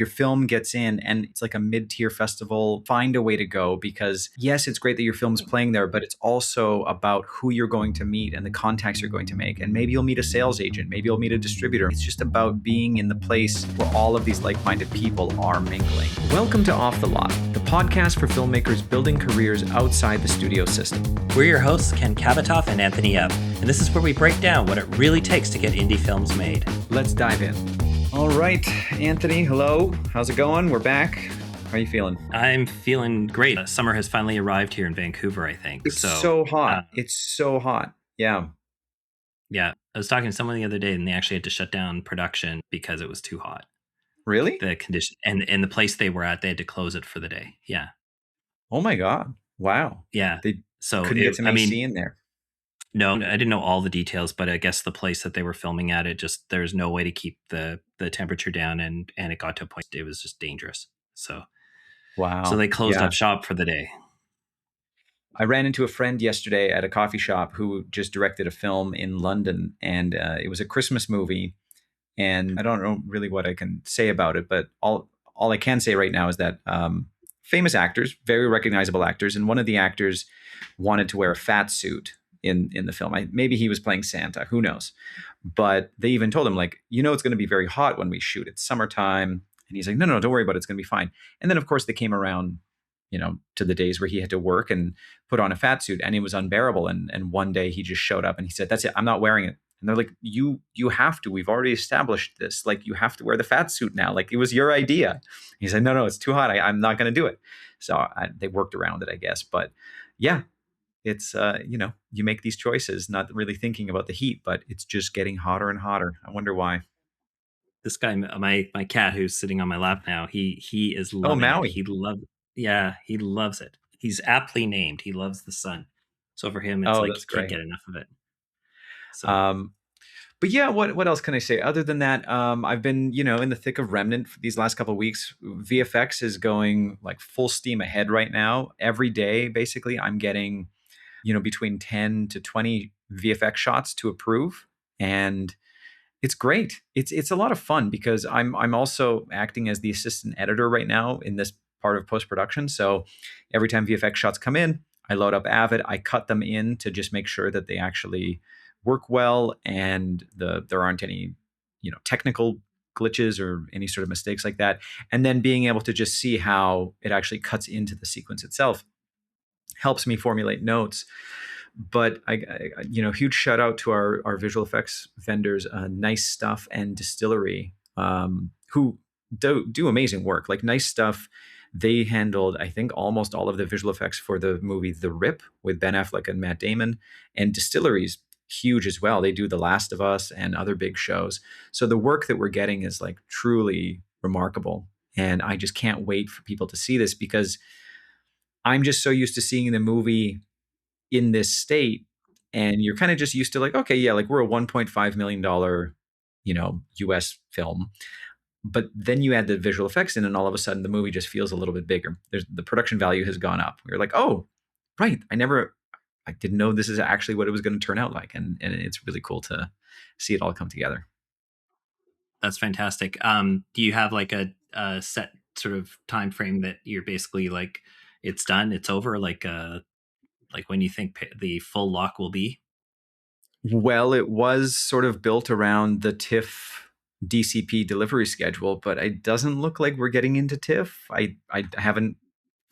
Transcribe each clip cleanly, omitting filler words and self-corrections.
your film gets in and it's like a mid-tier festival, find a way to go, because yes, it's great that your film's playing there, but it's also about who you're going to meet and the contacts you're going to make. And maybe you'll meet a sales agent, maybe you'll meet a distributor. It's just about being in the place where all of these like-minded people are mingling. Welcome to Off the Lot, the podcast for filmmakers building careers outside the studio system. We're your hosts, Ken Kavatoff and Anthony Ebb, and this is where we break down what it really takes to get indie films made. Let's dive in. All right, Anthony, hello. How's it going? We're back. How are you feeling? I'm feeling great. Summer has finally arrived here in Vancouver, I think. It's so hot. It's so hot. Yeah. Yeah. I was talking to someone the other day and they actually had to shut down production because it was too hot. Really? The condition and in the place they were at, they had to close it for the day. Yeah. Oh my God. Wow. Yeah. They couldn't get some AC in there. No, I didn't know all the details, but I guess the place that they were filming at, there's no way to keep the temperature down, and it got to a point it was just dangerous. So, wow. So they closed up shop for the day. I ran into a friend yesterday at a coffee shop who just directed a film in London, and it was a Christmas movie. And I don't know really what I can say about it, but all I can say right now is that famous actors, very recognizable actors, and one of the actors wanted to wear a fat suit in the film. Maybe he was playing Santa, who knows? But they even told him, like, it's going to be very hot when we shoot. It's summertime. And he's like, no, don't worry about it. It's going to be fine. And then, of course, they came around, to the days where he had to work and put on a fat suit, and it was unbearable. And one day he just showed up and he said, that's it. I'm not wearing it. And they're like, you have to. We've already established this. Like, you have to wear the fat suit now. Like, it was your idea. He said, no, it's too hot. I'm not going to do it. So they worked around it, I guess. But yeah. It's, you make these choices, not really thinking about the heat, but it's just getting hotter and hotter. I wonder why. This guy, my cat who's sitting on my lap now, he is loving Maui. it. He loves it. He's aptly named. He loves the sun. So for him, it's like he can't get enough of it. So. But yeah, what else can I say? Other than that, I've been, in the thick of Remnant for these last couple of weeks. VFX is going like full steam ahead right now. Every day, basically, I'm getting between 10 to 20 VFX shots to approve. And it's great. It's a lot of fun because I'm also acting as the assistant editor right now in this part of post-production. So every time VFX shots come in, I load up Avid, I cut them in to just make sure that they actually work well and there aren't any, technical glitches or any sort of mistakes like that. And then being able to just see how it actually cuts into the sequence itself helps me formulate notes. But I huge shout out to our visual effects vendors, Nice Stuff and Distillery, who do amazing work. Like Nice Stuff, they handled, I think, almost all of the visual effects for the movie The Rip with Ben Affleck and Matt Damon. And Distillery's huge as well. They do The Last of Us and other big shows. So the work that we're getting is like truly remarkable. And I just can't wait for people to see this because I'm just so used to seeing the movie in this state, and you're kind of just used to like, okay, yeah, like we're a $1.5 million, US film. But then you add the visual effects in and all of a sudden the movie just feels a little bit bigger. The production value has gone up. You're like, oh, right. I didn't know this is actually what it was going to turn out like. And it's really cool to see it all come together. That's fantastic. Do you have like a set sort of time frame that you're basically like, it's done, it's over, like when you think the full lock will be? Well, it was sort of built around the TIFF DCP delivery schedule, but it doesn't look like we're getting into TIFF. I haven't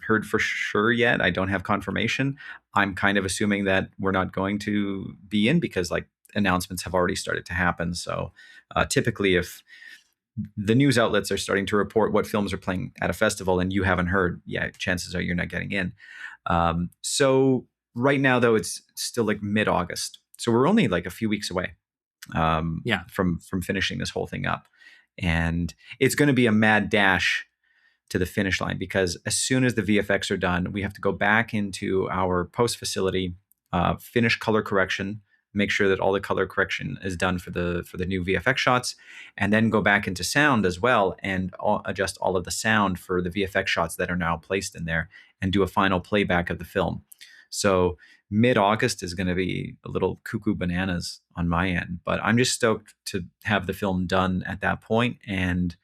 heard for sure yet. I don't have confirmation. I'm kind of assuming that we're not going to be in because like announcements have already started to happen. So typically if the news outlets are starting to report what films are playing at a festival and you haven't heard, chances are you're not getting in. So right now, though, it's still like mid-August. So we're only like a few weeks away from finishing this whole thing up. And it's going to be a mad dash to the finish line because as soon as the VFX are done, we have to go back into our post facility, finish color correction, make sure that all the color correction is done for the new VFX shots, and then go back into sound as well and adjust all of the sound for the VFX shots that are now placed in there and do a final playback of the film. So mid-August is going to be a little cuckoo bananas on my end, but I'm just stoked to have the film done at that point. And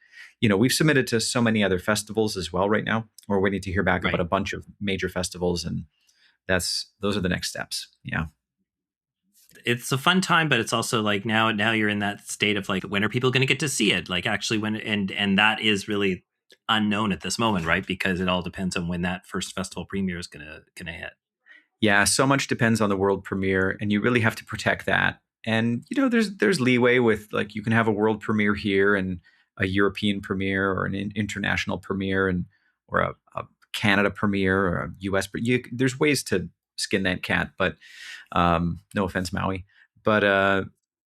we've submitted to so many other festivals as well right now. We're waiting to hear back about Right. a bunch of major festivals, and those are the next steps. Yeah. It's a fun time, but it's also like now you're in that state of like, when are people going to get to see it? Like actually when, and that is really unknown at this moment, right? Because it all depends on when that first festival premiere is gonna hit. Yeah, so much depends on the world premiere, and you really have to protect that. And there's leeway with, like, you can have a world premiere here and a European premiere or an international premiere, and or a Canada premiere or a US. But there's ways to skin that cat. But no offense, Maui, but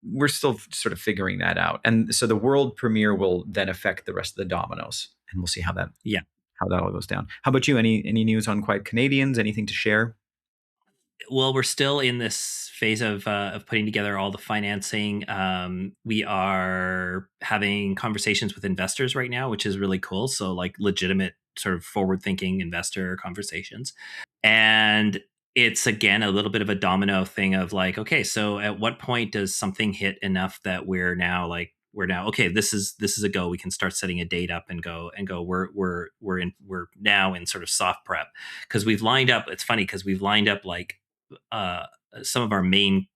we're still sort of figuring that out. And so the world premiere will then affect the rest of the dominoes, and we'll see Yeah. how that all goes down. How about you? Any news on Quiet Canadians? Anything to share? Well, we're still in this phase of putting together all the financing. We are having conversations with investors right now, which is really cool. So, like, legitimate sort of forward thinking investor conversations. And it's again a little bit of a domino thing of like, okay, so at what point does something hit enough that we're now okay, this is a go. We can start setting a date up and go. We're now in sort of soft prep because we've lined up. It's funny because we've lined up like uh, some of our main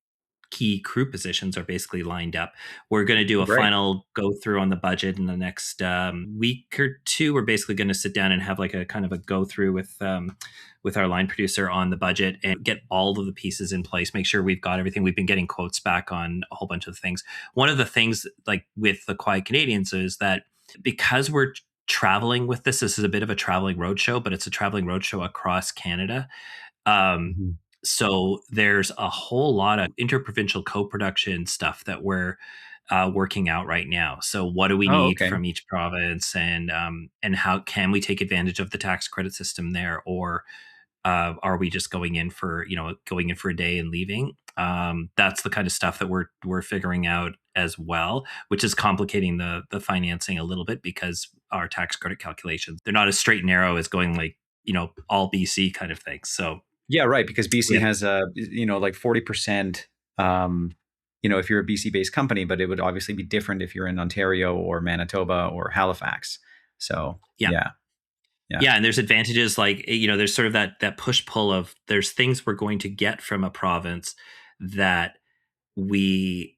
key crew positions are basically lined up. We're going to do Oh, a great. final go through on the budget in the next week or two. We're basically going to sit down and have like a kind of a go through with our line producer on the budget and get all of the pieces in place. Make sure we've got everything. We've been getting quotes back on a whole bunch of things. One of the things like with the Quiet Canadians is that because we're traveling with this is a bit of a traveling roadshow, but it's a traveling roadshow across Canada. Um, Mhm. so there's a whole lot of interprovincial co-production stuff that we're working out right now. So what do we Oh, need okay. from each province, and how can we take advantage of the tax credit system there, or are we just going in for a day and leaving? That's the kind of stuff that we're figuring out as well, which is complicating the financing a little bit because our tax credit calculations, they're not as straight and narrow as going like all BC kind of thing. So Yeah, right. Because we BC have has like 40%. Um, if you're a BC based company, but it would obviously be different if you're in Ontario or Manitoba or Halifax. So yeah. yeah, yeah. Yeah, and there's advantages like there's sort of that push pull of there's things we're going to get from a province that we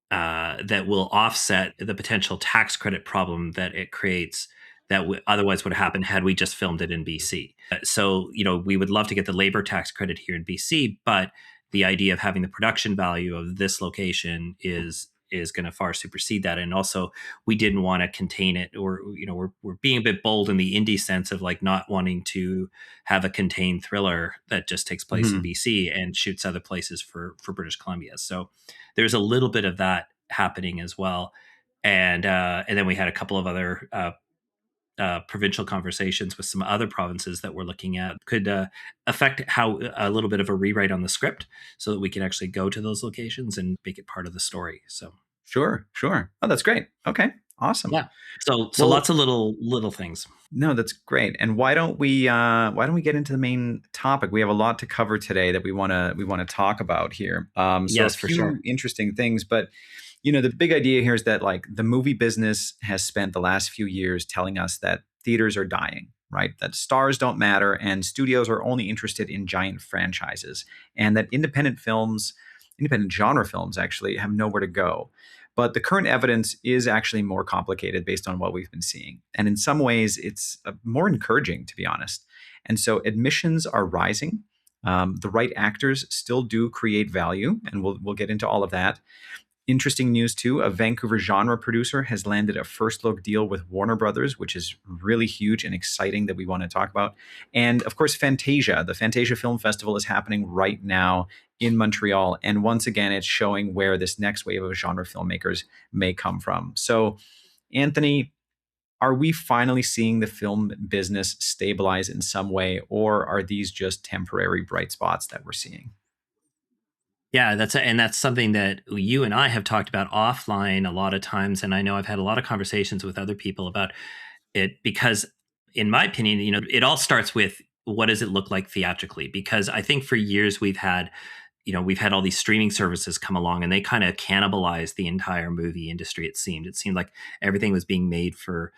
that will offset the potential tax credit problem that it creates that otherwise would have happened had we just filmed it in BC. So, we would love to get the labor tax credit here in BC, but the idea of having the production value of this location is going to far supersede that. And also, we didn't want to contain it, or we're being a bit bold in the indie sense of like not wanting to have a contained thriller that just takes place in Mhm. BC and shoots other places for British Columbia. So there's a little bit of that happening as well. And then we had a couple of other provincial conversations with some other provinces that we're looking at could affect how a little bit of a rewrite on the script so that we can actually go to those locations and make it part of the story. So Sure, sure. Oh, that's great. Okay, awesome. yeah, so Well, lots of little things. no, that's great. And why don't we get into the main topic? We have a lot to cover today that we want to talk about here. So a Yes, for few sure. interesting things, but the big idea here is that, like, the movie business has spent the last few years telling us that theaters are dying, right? That stars don't matter and studios are only interested in giant franchises, and that independent genre films actually have nowhere to go. But the current evidence is actually more complicated based on what we've been seeing. And in some ways, it's more encouraging, to be honest. And so admissions are rising. The right actors still do create value, and we'll get into all of that. Interesting news too, a Vancouver genre producer has landed a first look deal with Warner Brothers, which is really huge and exciting that we want to talk about. And of course, Fantasia, the Fantasia Film Festival, is happening right now in Montreal. And once again, it's showing where this next wave of genre filmmakers may come from. So, Anthony, are we finally seeing the film business stabilize in some way, or are these just temporary bright spots that we're seeing? Yeah, that's something that you and I have talked about offline a lot of times, and I know I've had a lot of conversations with other people about it because, in my opinion, it all starts with what does it look like theatrically? Because I think for years we've had we've had all these streaming services come along, and they kind of cannibalized the entire movie industry. It seemed like everything was being made for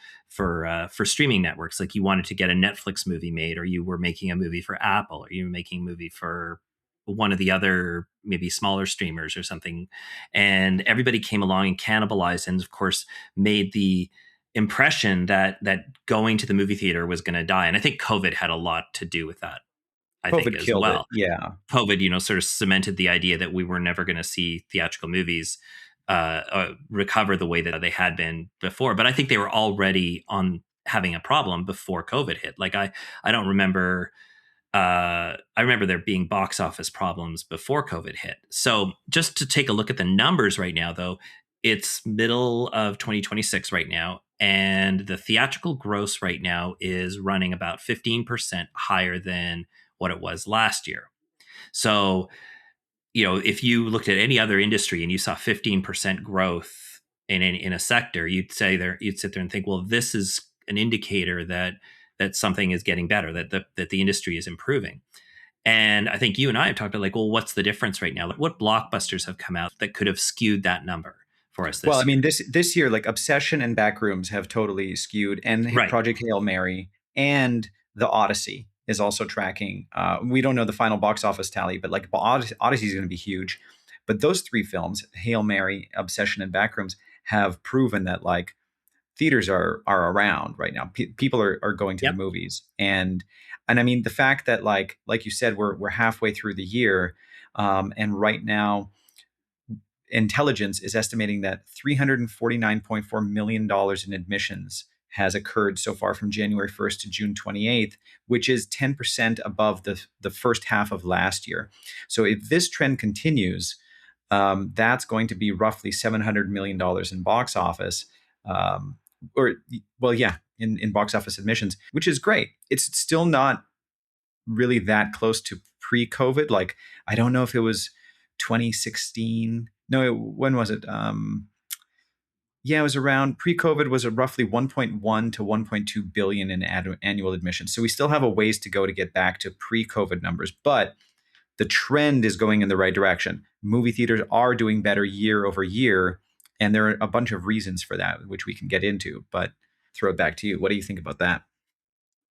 streaming networks. Like, you wanted to get a Netflix movie made, or you were making a movie for Apple, or you were making a movie for one of the other maybe smaller streamers or something. And everybody came along and cannibalized, and of course made the impression that going to the movie theater was going to die. And I think COVID had a lot to do with that, I think, COVID as killed it. well. Yeah. COVID, sort of cemented the idea that we were never going to see theatrical movies recover the way that they had been before. But I think they were already on having a problem before COVID hit. Like, I don't remember. I remember there being box office problems before COVID hit. So just to take a look at the numbers right now, though, it's middle of 2026 right now, and the theatrical gross right now is running about 15% higher than what it was last year. So, if you looked at any other industry and you saw 15% growth in a sector, you'd sit there and think, well, this is an indicator that something is getting better, that the industry is improving. And I think you and I have talked about, like, well, what's the difference right now? Like, what blockbusters have come out that could have skewed that number for us Well, I this mean, year? this year, like Obsession and Backrooms have totally skewed, and Right. Project Hail Mary and The Odyssey is also tracking. We don't know the final box office tally, but like Odyssey is going to be huge. But those three films, Hail Mary, Obsession, and Backrooms, have proven that like theaters are around right now. People are going to the Yep. movies, and I mean the fact that like you said, we're halfway through the year, and right now intelligence is estimating that $349.4 million in admissions has occurred so far from January 1st to June 28th, which is 10% above the first half of last year. So if this trend continues, that's going to be roughly $700 million in box office, or, well, yeah, in box office admissions, which is great. It's still not really that close to pre-COVID. Like, I don't know if it was 2016. No, when was it? Yeah, it was around pre-COVID. Was it roughly 1.1 to 1.2 billion in annual admissions? So we still have a ways to go to get back to pre-COVID numbers, but the trend is going in the right direction. Movie theaters are doing better year over year, and there are a bunch of reasons for that, which we can get into. But throw it back to you. What do you think about that?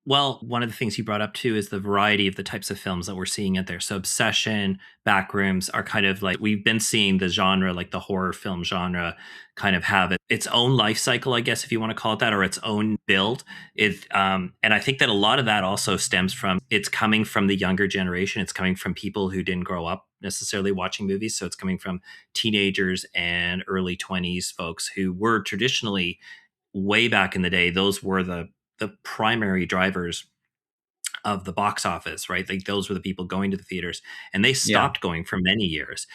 Well, one of the things you brought up too is the variety of the types of films that we're seeing out there. So, Obsession, Backrooms are kind of like, we've been seeing the genre, like the horror film genre, kind of have its own life cycle, I guess, if you want to call it that, or its own build. And I think that a lot of that also stems from, it's coming from the younger generation. It's coming from people who didn't grow up necessarily watching movies. So it's coming from teenagers and early 20s folks who were traditionally, way back in the day, those were the primary drivers of the box office, right? Like, those were the people going to the theaters, and they Yeah. stopped going for many years.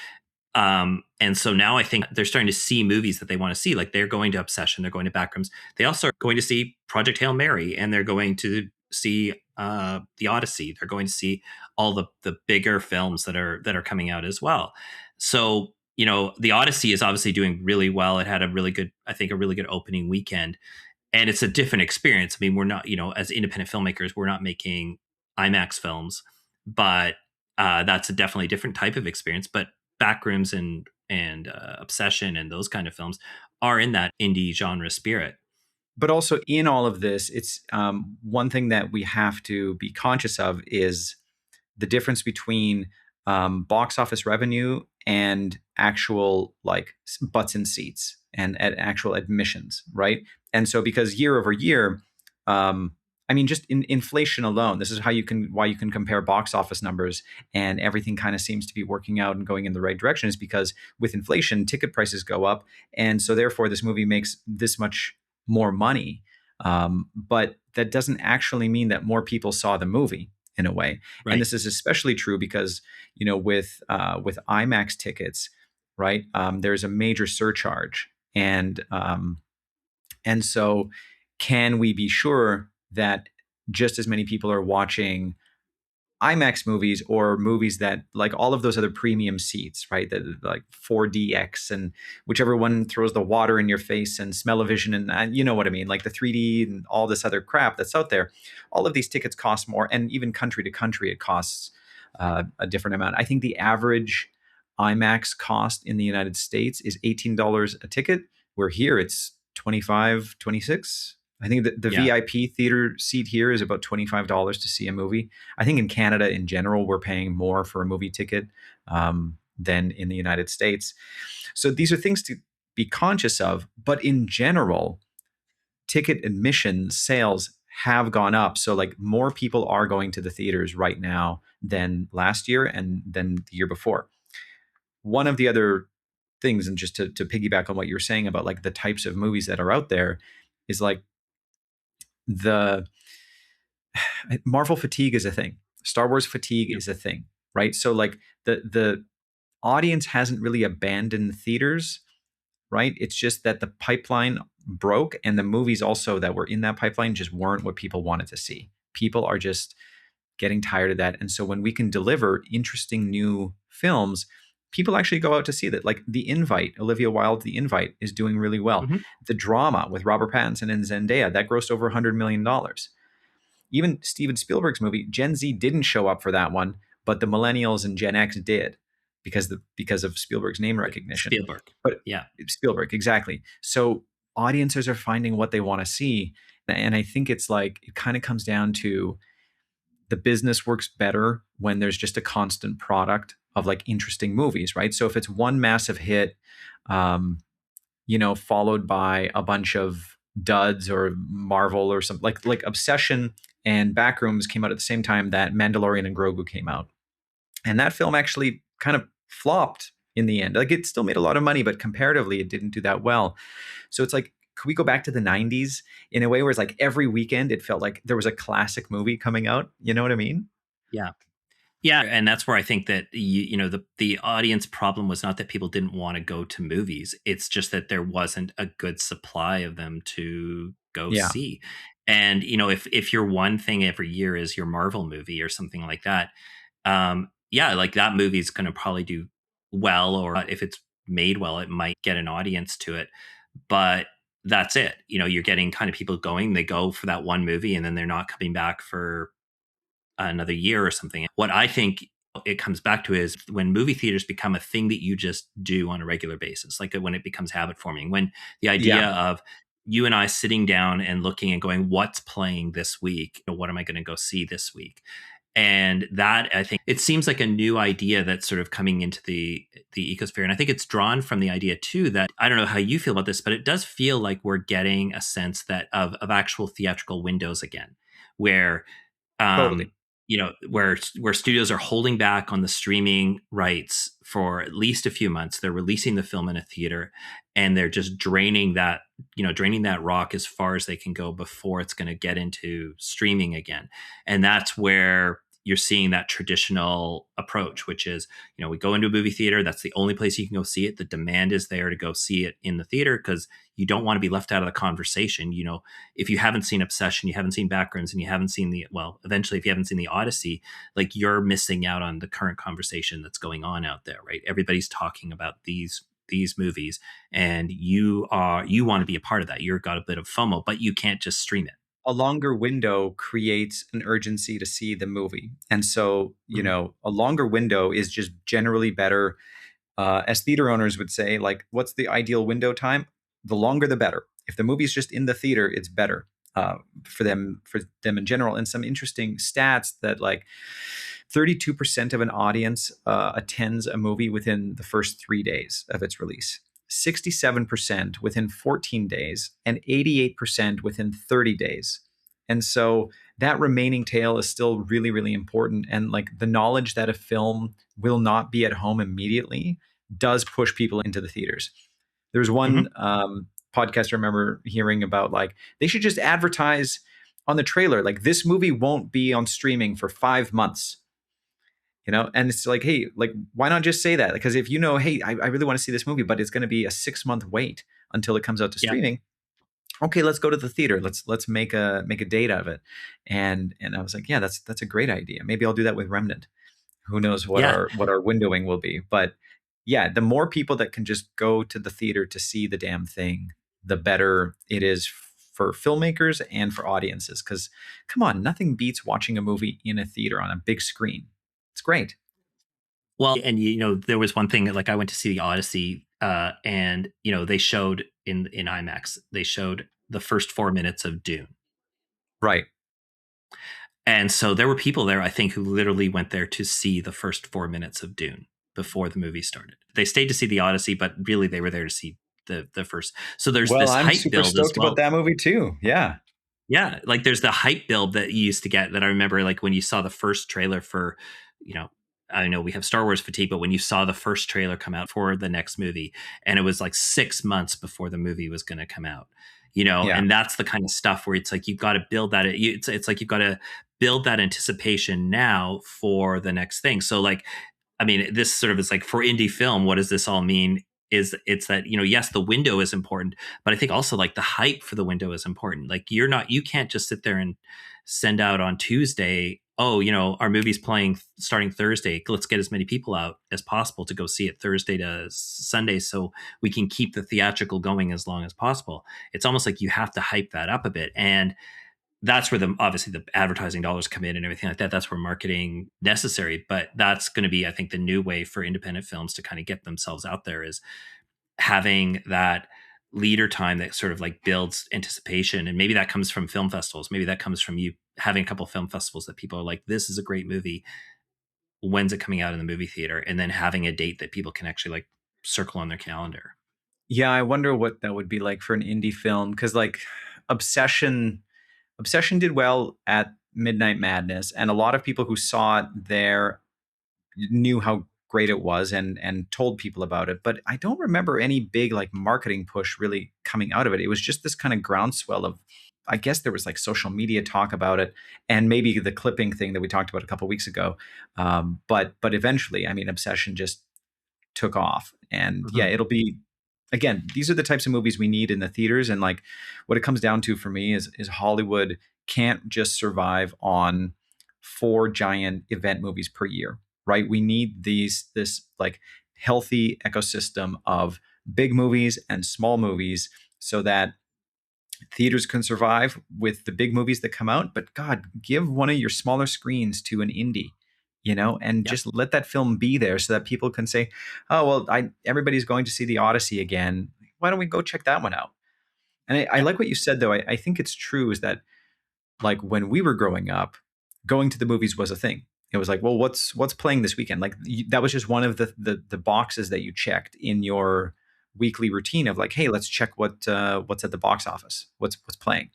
And so now I think they're starting to see movies that they want to see. Like, they're going to Obsession, they're going to Backrooms. They also are going to see Project Hail Mary, and they're going to see the Odyssey. They're going to see all the bigger films that are coming out as well. So, the Odyssey is obviously doing really well. It had a really good, I think, a really good opening weekend, and it's a different experience. I mean, we're not, as independent filmmakers, we're not making IMAX films, but that's a definitely different type of experience. But Backrooms and Obsession and those kind of films are in that indie genre spirit. But also in all of this, it's one thing that we have to be conscious of is the difference between box office revenue and actual like butts in seats and actual admissions, right? And so because year over year, I mean, just in inflation alone, this is how you can why you can compare box office numbers, and everything kind of seems to be working out and going in the right direction, is because with inflation, ticket prices go up, and so therefore this movie makes this much more money. But that doesn't actually mean that more people saw the movie in a way. And Right. this is especially true because with IMAX tickets, right? There's a major surcharge, and so can we be sure that just as many people are watching IMAX movies or movies that like all of those other premium seats, right? That like 4DX and whichever one throws the water in your face and smell-o-vision and you know what I mean, like the 3D and all this other crap that's out there. All of these tickets cost more, and even country to country, it costs a different amount. I think the average IMAX cost in the United States is $18 a ticket, where here it's 25, 26. I think that the Yeah. VIP theater seat here is about $25 to see a movie. I think in Canada in general, we're paying more for a movie ticket than in the United States. So these are things to be conscious of. But in general, ticket admission sales have gone up. So like more people are going to the theaters right now than last year and than the year before. One of the other things, and just to piggyback on what you're saying about like the types of movies that are out there, is like the Marvel fatigue is a thing. Star Wars fatigue Yep. is a thing, right? So like the audience hasn't really abandoned theaters, right? It's just that the pipeline broke, and the movies also that were in that pipeline just weren't what people wanted to see. People are just getting tired of that. And so when we can deliver interesting new films, people actually go out to see that. Like The Invite, Olivia Wilde, The Invite is doing really well. Hmm. The Drama with Robert Pattinson and Zendaya, that grossed over $100 million. Even Steven Spielberg's movie, Gen Z didn't show up for that one, but the millennials and Gen X did because of Spielberg's name recognition. Spielberg. But Yeah. Spielberg, exactly. So audiences are finding what they want to see. And I think it's like it kind of comes down to the business works better when there's just a constant product of like interesting movies, right? So if it's one massive hit, um, followed by a bunch of duds or Marvel or something like Obsession and Backrooms came out at the same time that Mandalorian and Grogu came out. And that film actually kind of flopped in the end. Like it still made a lot of money, but comparatively it didn't do that well. So it's like, could we go back to the 90s in a way where it's like every weekend it felt like there was a classic movie coming out? You know what I mean? Yeah. Yeah, and that's where I think that the audience problem was not that people didn't want to go to movies. It's just that there wasn't a good supply of them to go Yeah. see. And if your one thing every year is your Marvel movie or something like that, yeah, like that movie's going to probably do well, or if it's made well, it might get an audience to it. But that's it. You're getting kind of people going. They go for that one movie, and then they're not coming back for another year or something. What I think it comes back to is when movie theaters become a thing that you just do on a regular basis, like when it becomes habit forming, when the Yeah. idea of you and I sitting down and looking and going, what's playing this week? What am I going to go see this week? And that, I think, it seems like a new idea that's sort of coming into the ecosphere. And I think it's drawn from the idea too that I don't know how you feel about this, but it does feel like we're getting a sense that of actual theatrical windows again, where Totally. um, where studios are holding back on the streaming rights for at least a few months. They're releasing the film in a theater, and they're just draining that rock as far as they can go before it's going to get into streaming again. And that's where you're seeing that traditional approach, which is, we go into a movie theater. That's the only place you can go see it. The demand is there to go see it in the theater because you don't want to be left out of the conversation. If you haven't seen Obsession, you haven't seen Backrooms, and you haven't seen eventually, if you haven't seen the Odyssey, like you're missing out on the current conversation that's going on out there, right? Everybody's talking about these movies, and you want to be a part of that. You've got a bit of FOMO, but you can't just stream it. A longer window creates an urgency to see the movie. And so, Mhm. a longer window is just generally better. As theater owners would say, like, what's the ideal window time? The longer, the better. If the movie's just in the theater, it's better for them in general. And some interesting stats that like 32% of an audience attends a movie within the first 3 days of its release. 67% within 14 days, and 88% within 30 days. And so that remaining tail is still really, really important. And like the knowledge that a film will not be at home immediately does push people into the theaters. There's one Mhm. podcast I remember hearing about like they should just advertise on the trailer like this movie won't be on streaming for 5 months. And it's like, hey, like why not just say that? Because if hey, I really want to see this movie, but it's going to be a 6 month wait until it comes out to Yeah. streaming. Okay, let's go to the theater. Let's make a date out of it. And I was like, yeah, that's a great idea. Maybe I'll do that with Remnant. Who knows what Yeah. our windowing will be? But yeah, the more people that can just go to the theater to see the damn thing, the better it is for filmmakers and for audiences. Because come on, nothing beats watching a movie in a theater on a big screen. It's great. Well, and there was one thing like I went to see the Odyssey, and they showed in IMAX. They showed the first 4 minutes of Dune, Right. and so there were people there, I think, who literally went there to see the first 4 minutes of Dune before the movie started. They stayed to see the Odyssey, but really they were there to see the first. So there's Well, this I'm hype super build as stoked about well. that movie too. Yeah. Yeah, like there's the hype build that you used to get that I remember like when you saw the first trailer for, you know, I know we have Star Wars fatigue, but when you saw the first trailer come out for the next movie and it was like 6 months before the movie was going to come out, Yeah. and that's the kind of stuff where it's like you've got to build that. It's like you've got to build that anticipation now for the next thing. So like, I mean, this sort of is like for indie film, what does this all mean? Is it's that, yes, the window is important, but I think also like the hype for the window is important. Like you can't just sit there and send out on Tuesday, oh, our movie's playing starting Thursday. Let's get as many people out as possible to go see it Thursday to Sunday so we can keep the theatrical going as long as possible. It's almost like you have to hype that up a bit. And that's where obviously the advertising dollars come in and everything like that. That's where marketing necessary. But that's going to be, I think, the new way for independent films to kind of get themselves out there is having that leader time that sort of like builds anticipation. And maybe that comes from film festivals. Maybe that comes from you having a couple of film festivals that people are like, this is a great movie. When's it coming out in the movie theater? And then having a date that people can actually like circle on their calendar. Yeah, I wonder what that would be like for an indie film, because like Obsession Obsession did well at Midnight Madness, and a lot of people who saw it there knew how great it was and told people about it. But I don't remember any big like marketing push really coming out of it. It was just this kind of groundswell of, I guess there was like social media talk about it, and maybe the clipping thing that we talked about a couple weeks ago. But eventually, I mean, Obsession just took off, and yeah, Mhm. it'll be, again, these are the types of movies we need in the theaters. And like what it comes down to for me is Hollywood can't just survive on four giant event movies per year, right? We need this like healthy ecosystem of big movies and small movies, so that theaters can survive with the big movies that come out. But God, give one of your smaller screens to an indie, and Yeah. just let that film be there so that people can say, oh, well, everybody's going to see the Odyssey again. Why don't we go check that one out? And I Yeah. like what you said, though. I think it's true is that like when we were growing up, going to the movies was a thing. It was like, well, what's playing this weekend? Like that was just one of the boxes that you checked in your weekly routine of like, hey, let's check what's at the box office, what's playing.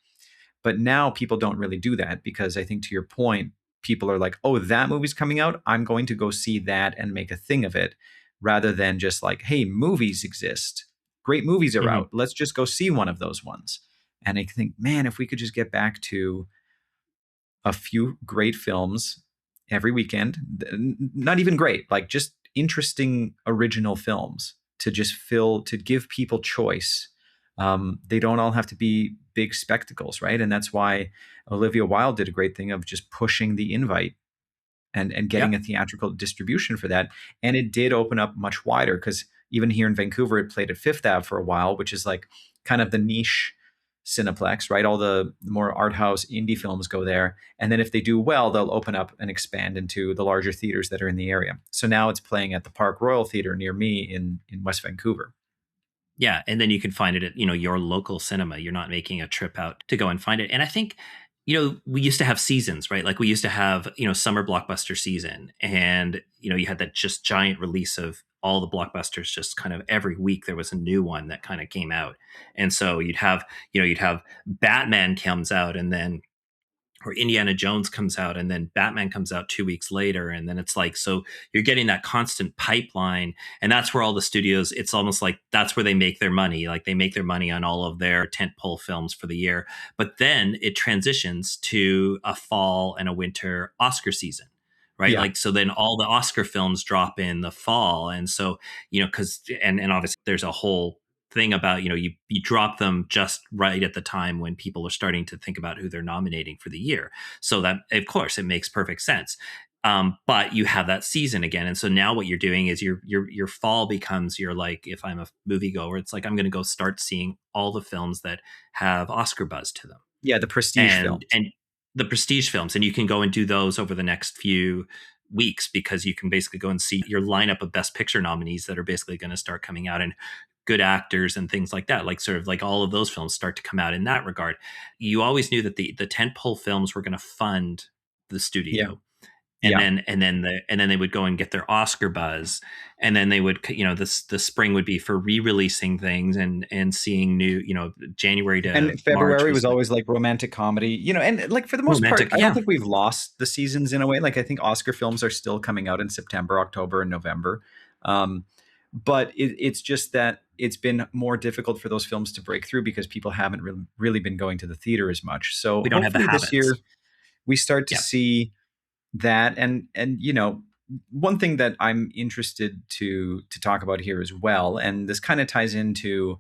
But now people don't really do that, because I think to your point, people are like, oh, that movie's coming out, I'm going to go see that and make a thing of it, rather than just like, hey, movies exist, great movies are Mhm. out, let's just go see one of those ones. And I think, man, if we could just get back to a few great films every weekend, not even great, like just interesting original films to just to give people choice. They don't all have to be big spectacles, right? And that's why Olivia Wilde did a great thing of just pushing the invite and Yeah. getting a theatrical distribution for that. And it did open up much wider, because even here in Vancouver, it played at Fifth Ave for a while, which is like kind of the niche Cineplex, right? All the more art house indie films go there. And then if they do well, they'll open up and expand into the larger theaters that are in the area. So now it's playing at the Park Royal Theater near me in West Vancouver. Yeah, and then you can find it at, your local cinema. You're not making a trip out to go and find it. And I think, we used to have seasons, right? Like we used to have, summer blockbuster season and, you had that just giant release of all the blockbusters just kind of every week there was a new one that kind of came out. And so you'd have Batman comes out and then or Indiana Jones comes out and then Batman comes out 2 weeks later. And then it's like, so you're getting that constant pipeline. And that's where all the studios, it's almost like that's where they make their money. Like they make their money on all of their tentpole films for the year. But then it transitions to a fall and a winter Oscar season. Right. Yeah. Like, so then all the Oscar films drop in the fall. And so, because, and obviously there's a whole thing about you drop them just right at the time when people are starting to think about who they're nominating for the year, so that of course it makes perfect sense. But you have that season again, and so now what you're doing is your fall becomes your, like, if I'm a moviegoer, it's like I'm going to go start seeing all the films that have Oscar buzz to them, Yeah. The prestige and films. the prestige films, and you can go and do those over the next few weeks, because you can basically go and see your lineup of best picture nominees that are basically going to start coming out, and good actors and things like that, like sort of like all of those films start to come out in that regard. You always knew that the tentpole films were going to fund the Yeah. studio, and Yeah. then they would go and get their Oscar buzz, and then they would, the spring would be for re-releasing things and seeing new, January to And March February was was like always like romantic comedy, and like for the most part, romantic. I don't Yeah, think we've lost the seasons in a way. Like I think Oscar films are still coming out in September, October, and November. Um, but it's just that it's been more difficult for those films to break through because people haven't really been going to the theater as much. So we don't have the hopefully this year habits. we start to Yeah, see that. And one thing that I'm interested to talk about here as well, and this kind of ties into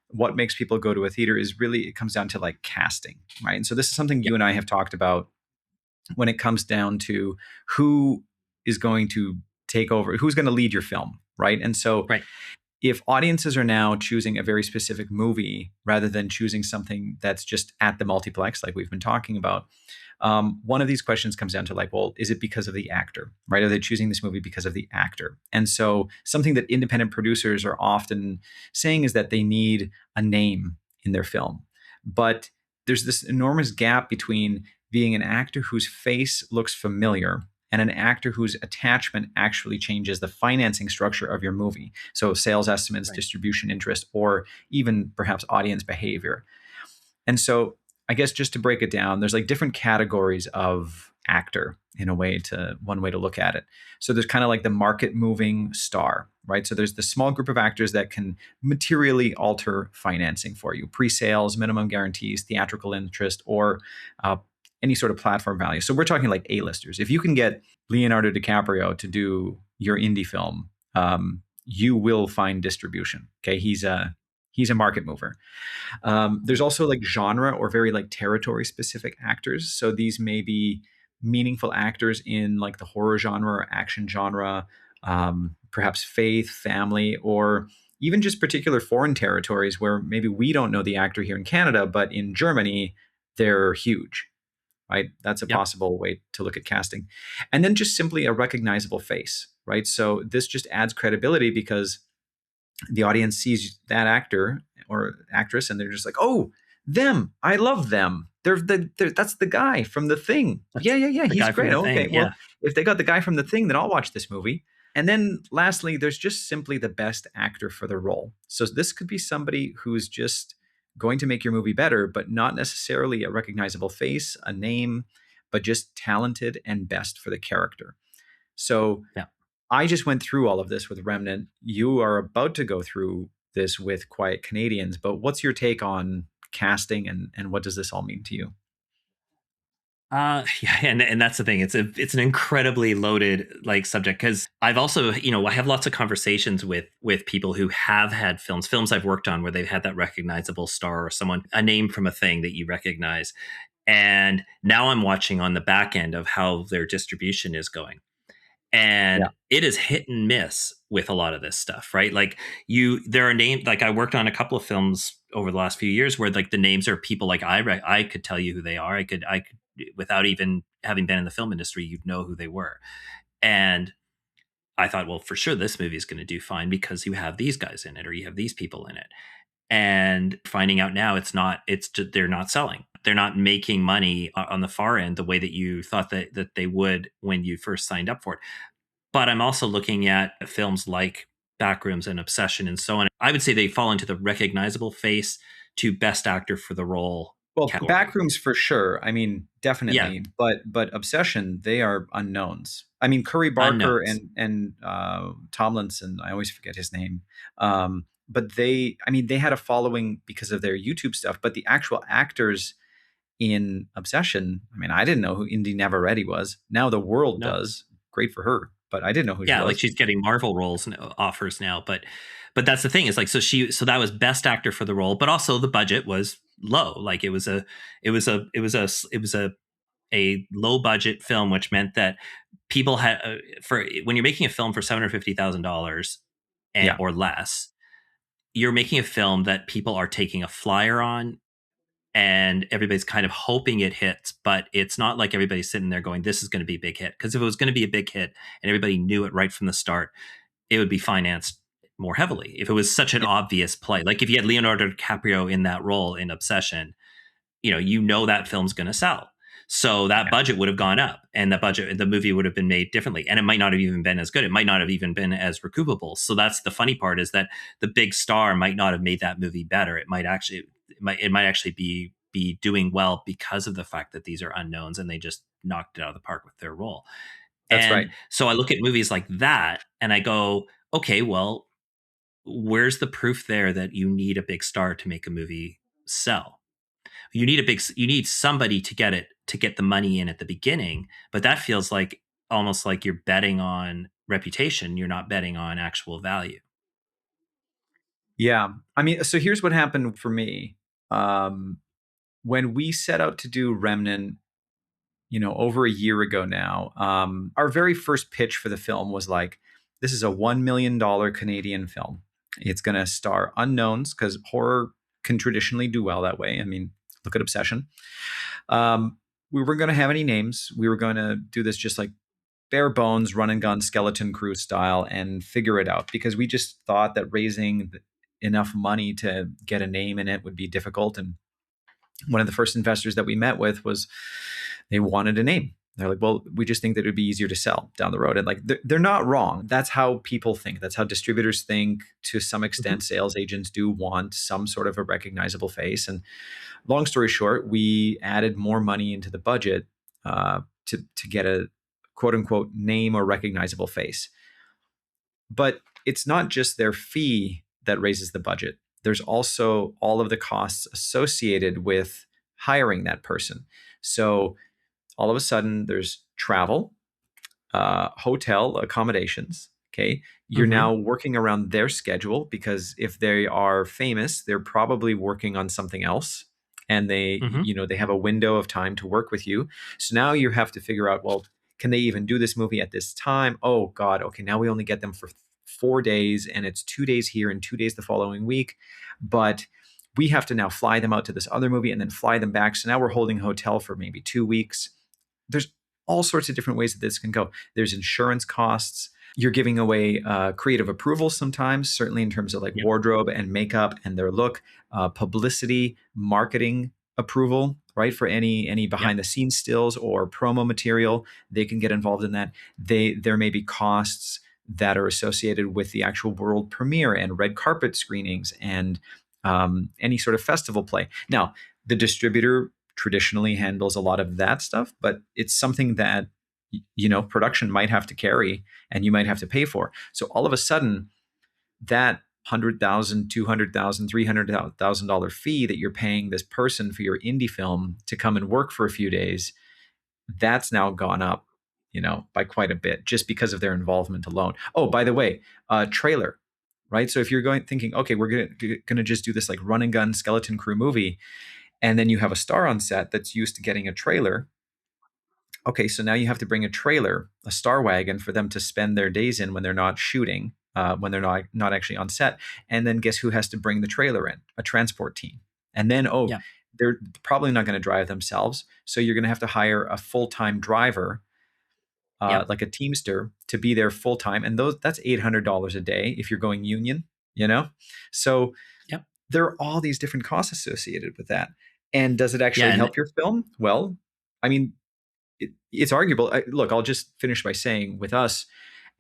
what makes people go to a theater, is really it comes down to like casting, right? And so this is something yeah, you and I have talked about when it comes down to who is going to take over, who's going to lead your film, right? And so right, if audiences are now choosing a very specific movie rather than choosing something that's just at the multiplex, like we've been talking about, one of these questions comes down to like, well, is it because of the actor, right? Are they choosing this movie because of the actor? And so something that independent producers are often saying is that they need a name in their film. But there's this enormous gap between being an actor whose face looks familiar and an actor whose attachment actually changes the financing structure of your movie. So sales estimates, right. distribution interest, or even perhaps audience behavior. And so I guess just to break it down, there's like different categories of actor in a way to one way to look at it. So there's kind of like the market moving star, right? So there's the small group of actors that can materially alter financing for you, pre-sales, minimum guarantees, theatrical interest, or uh, any sort of platform value. So we're talking like A-listers. If you can get Leonardo DiCaprio to do your indie film, you will find distribution. Okay, he's a market mover. There's also like genre or very like territory specific actors. So these may be meaningful actors in like the horror genre or action genre, perhaps faith, family, or even just particular foreign territories where maybe we don't know the actor here in Canada, but in Germany, they're huge, right? That's a Yep, possible way to look at casting. And then just simply a recognizable face, right? So this just adds credibility because the audience sees that actor or actress and they're just like, oh, them, I love them, that's the guy from the thing, that's yeah, the he's guy from great, the okay, thing. well, Yeah, if they got the guy from the thing, then I'll watch this movie. And then lastly, there's just simply the best actor for the role. So this could be somebody who's just going to make your movie better, but not necessarily a recognizable face, a name, but just talented and best for the character. So yeah. I just went through all of this with Remnant. You are about to go through this with Quiet Canadians, but what's your take on casting and what does this all mean to you? Yeah, and that's the thing. It's an incredibly loaded like subject, because I've also, I have lots of conversations with people who have had films I've worked on where they've had that recognizable star or someone, a name from a thing that you recognize, and now I'm watching on the back end of how their distribution is going, Yeah. and it is hit and miss with a lot of this stuff, right? Like, there are names, like I worked on a couple of films over the last few years where like the names are people like I could tell you who they are. I could, without even having been in the film industry, you'd know who they were. And I thought, well, for sure this movie is going to do fine because you have these guys in it or you have these people in it. And finding out now, it's just, they're not selling, they're not making money on the far end the way that you thought that they would when you first signed up for it. But I'm also looking at films like Backrooms and Obsession and so on. I would say they fall into the recognizable face to best actor for the role Well, category. Backrooms for sure. I mean, Yeah, definitely. But Obsession, they are unknowns. I mean, Curry Barker unknowns. and Tomlinson, I always forget his name. But I mean, they had a following because of their YouTube stuff. But the actual actors in Obsession, I mean, I didn't know who Indy Navarrete was. Now the world No. does. Great for her, but I didn't know who she Yeah, like was. she's getting Marvel roles and offers now, but that's the thing. Is like, so that was best actor for the role, but also the budget was low. Like it was a low budget film, which meant that people had, for when you're making a film for $750,000 Yeah, or less, you're making a film that people are taking a flyer on and everybody's kind of hoping it hits, but it's not like everybody's sitting there going, this is going to be a big hit. Because if it was going to be a big hit and everybody knew it right from the start, it would be financed more heavily. If it was such an Yeah, obvious play, like if you had Leonardo DiCaprio in that role in Obsession, you know that film's going to sell. So that yeah, budget would have gone up, and the movie would have been made differently, and it might not have even been as good. It might not have even been as recoupable. So that's the funny part, is that the big star might not have made that movie better. It might actually be doing well because of the fact that these are unknowns and they just knocked it out of the park with their role. that's right. And so I look at movies like that and I go, okay, well, where's the proof there that you need a big star to make a movie sell? You need somebody to get the money in at the beginning, but that feels like almost like you're betting on reputation. You're not betting on actual value. Yeah. I mean, so here's what happened for me. Um, when we set out to do Remnant, over a year ago now, our very first pitch for the film was like, this is a $1 million Canadian film. It's going to star unknowns because horror can traditionally do well that way. I mean, look at Obsession. We weren't going to have any names. We were going to do this just like bare bones, run and gun, skeleton crew style and figure it out because we just thought that raising enough money to get a name in it would be difficult. And one of the first investors that we met with was they wanted a name. They're like, well, we just think that it would be easier to sell down the road. And like, they're not wrong. That's how people think. That's how distributors think. To some extent, Mhm. sales agents do want some sort of a recognizable face. And long story short, we added more money into the budget to get a quote unquote name or recognizable face. But it's not just their fee that raises the budget. There's also all of the costs associated with hiring that person. So all of a sudden, there's travel, hotel accommodations. Okay. You're now Mhm. working around their schedule because if they are famous, they're probably working on something else and Mhm. they have a window of time to work with you. So now you have to figure out, well, can they even do this movie at this time? Oh God. Okay. Now we only get them for 4 days and it's 2 days here and 2 days the following week. But we have to now fly them out to this other movie and then fly them back. So now we're holding a hotel for maybe 2 weeks. There's all sorts of different ways that this can go. There's insurance costs. You're giving away creative approval sometimes, certainly in terms of like Yep. wardrobe and makeup and their look, publicity, marketing approval, right? For any Yep. behind the scenes stills or promo material, they can get involved in that. There may be costs that are associated with the actual world premiere and red carpet screenings and any sort of festival play. Now, the distributor traditionally handles a lot of that stuff, but it's something that production might have to carry and you might have to pay for. So all of a sudden, that 100,000, 200,000, $300,000 fee that you're paying this person for your indie film to come and work for a few days, that's now gone up, by quite a bit just because of their involvement alone. Oh, by the way, trailer, right? So if you're thinking, okay, we're gonna just do this like run and gun skeleton crew movie, and then you have a star on set that's used to getting a trailer. Okay, so now you have to bring a trailer, a star wagon for them to spend their days in when they're not shooting, when they're not actually on set. And then guess who has to bring the trailer in? A transport team. And then Yep. they're probably not going to drive themselves, so you're going to have to hire a full-time driver, Yep. like a teamster, to be there full time. And that's $800 a day if you're going union. You know, so Yep. there are all these different costs associated with that. And does it Yeah. actually And help your film? Well, I mean, it's arguable. Look, I'll just finish by saying with us,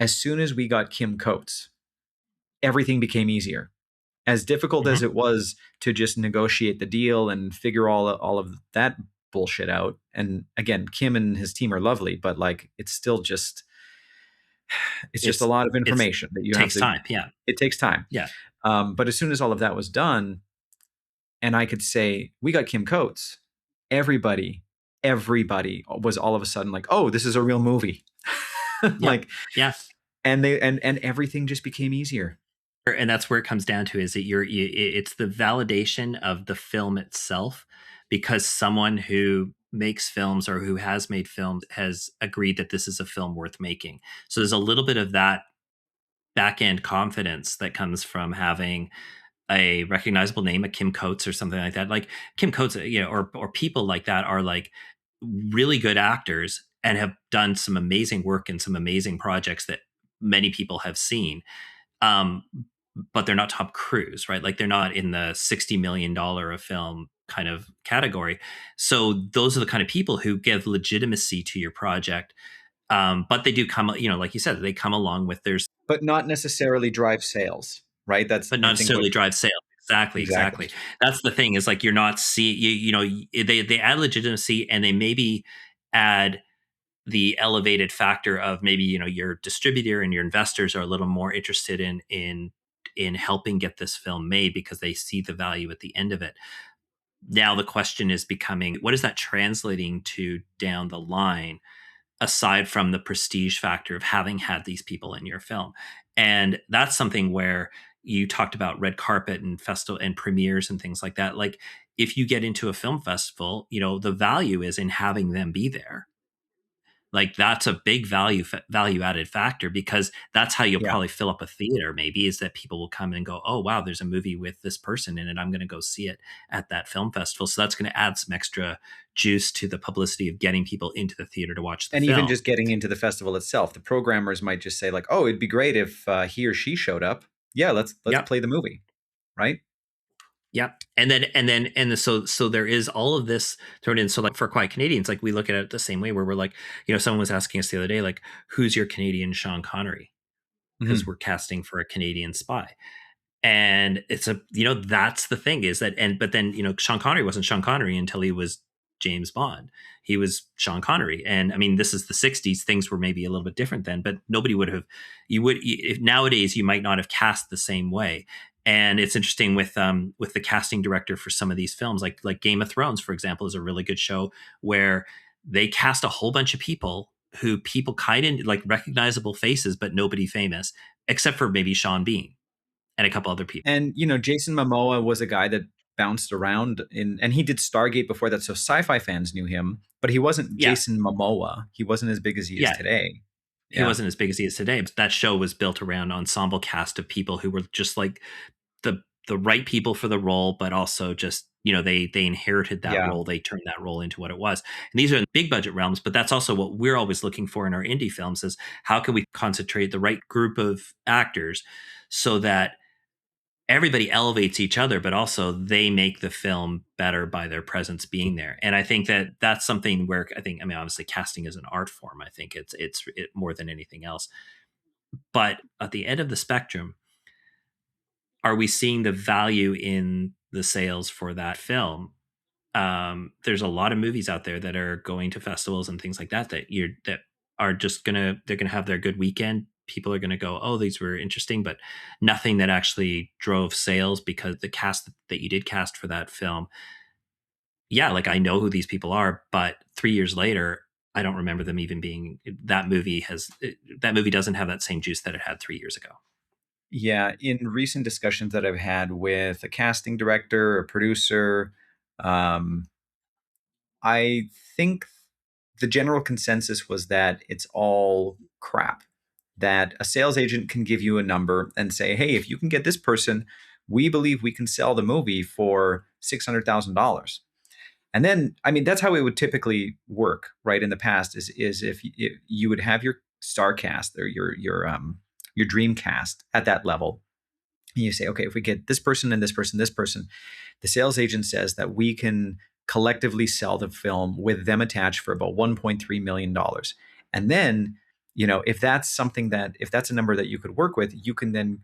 as soon as we got Kim Coates, everything became easier. As difficult as Mhm. it was to just negotiate the deal and figure all of that bullshit out. And again, Kim and his team are lovely, but like it's just a it's lot of it's information that you have takes to. time. Yeah. It takes time. Yeah. But as soon as all of that was done, and I could say we got Kim Coates, everybody, everybody was all of a sudden like, oh, this is a real movie. Yep. Like, Yeah. and everything just became easier. And that's where it comes down to, is that it's the validation of the film itself, because someone who makes films or who has made films has agreed that this is a film worth making. So there's a little bit of that back end confidence that comes from having a recognizable name, a Kim Coates or something like that. Like Kim Coates, or people like that are like really good actors and have done some amazing work in some amazing projects that many people have seen. Um, but they're not Tom Cruise, right? Like they're not in the $60 million a film kind of category. So those are the kind of people who give legitimacy to your project. But they do come, like you said, they come along with theirs, but not necessarily drive sales, right? That's, but not I think, what necessarily drive sales. Exactly, exactly. exactly. That's the thing is like you're not see they add legitimacy and they maybe add the elevated factor of maybe your distributor and your investors are a little more interested in helping get this film made because they see the value at the end of it. Now the question is becoming, what is that translating to down the line, aside from the prestige factor of having had these people in your film? And that's something where you talked about red carpet and festival and premieres and things like that. Like if you get into a film festival, the value is in having them be there. Like that's a big value added factor because that's how you'll Yeah. probably fill up a theater. Maybe is that people will come and go, oh wow, there's a movie with this person in it. I'm going to go see it at that film festival. So that's going to add some extra juice to the publicity of getting people into the theater to watch the And even film. just getting into the festival itself, the programmers might just say like, "Oh, it'd be great if he or she showed up. Yeah, let's Yep. play the movie." Right? Yep. So there is all of this thrown in. So like for Quiet Canadians, like we look at it the same way where we're like, someone was asking us the other day, like, who's your Canadian Sean Connery? Because Mhm. we're casting for a Canadian spy. And it's that's the thing is that, and but then Sean Connery wasn't Sean Connery until he was James Bond. He was Sean Connery, and I mean this is the '60s. Things were maybe a little bit different then, but nobody would have. If nowadays you might not have cast the same way. And it's interesting with the casting director for some of these films, like Game of Thrones, for example, is a really good show where they cast a whole bunch of people who people kind of like recognizable faces, but nobody famous, except for maybe Sean Bean and a couple other people. And Jason Momoa was a guy that bounced around and he did Stargate before that, so sci-fi fans knew him, but he wasn't Yeah, Jason Momoa. He wasn't as big as he is yeah. today. He Yeah. wasn't as big as he is today, but that show was built around ensemble cast of people who were just like the right people for the role, but also just they inherited that Yeah. role, they turned that role into what it was. And these are in big budget realms, but that's also what we're always looking for in our indie films is how can we concentrate the right group of actors so that everybody elevates each other, but also they make the film better by their presence being there. And I think that that's something where I mean, obviously casting is an art form. I think it's more than anything else. But at the end of the spectrum, are we seeing the value in the sales for that film? There's a lot of movies out there that are going to festivals and things like that that are just they're gonna have their good weekend. People are gonna go, oh, these were interesting, but nothing that actually drove sales because the cast that you did cast for that film, yeah, like I know who these people are, but 3 years later, I don't remember them even being that movie doesn't have that same juice that it had 3 years ago. Yeah, in recent discussions that I've had with a casting director, a producer, um, I think the general consensus was that it's all crap. That a sales agent can give you a number and say, "Hey, if you can get this person, we believe we can sell the movie for $600,000." And then, I mean, that's how it would typically work, right? In the past, is if you would have your star cast or your dream cast at that level, and you say, okay, if we get this person and this person, the sales agent says that we can collectively sell the film with them attached for about $1.3 million. And then, if that's something if that's a number that you could work with, you can then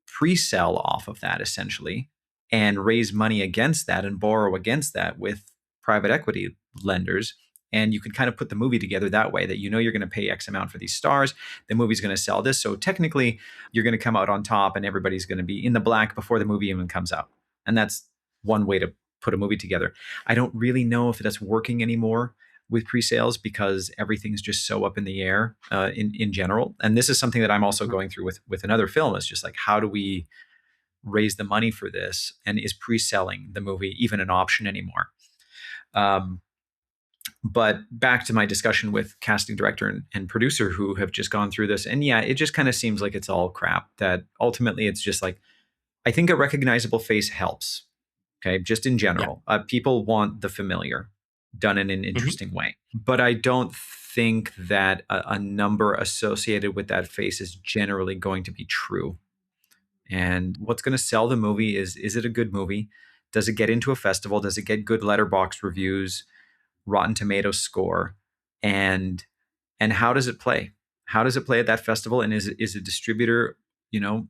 pre sell off of that essentially and raise money against that and borrow against that with private equity lenders. And you can kind of put the movie together that way that you're going to pay X amount for these stars. The movie's going to sell this. So technically, you're going to come out on top and everybody's going to be in the black before the movie even comes out. And that's one way to put a movie together. I don't really know if that's working anymore with pre-sales because everything's just so up in the air in general. And this is something that I'm also going through with another film. It's just like, how do we raise the money for this? And is pre-selling the movie even an option anymore? Um, but back to my discussion with casting director and producer who have just gone through this, and yeah, it just kind of seems like it's all crap. That ultimately it's just like I think a recognizable face helps. Okay, just in Yeah. general, people want the familiar done in an Hmm. interesting way, but I don't think that a number associated with that face is generally going to be true. And what's going to sell the movie is it a good movie? Does it get into a festival? Does it get good letterbox reviews, Rotten Tomatoes score, and how does it play? How does it play at that festival? And is a distributor,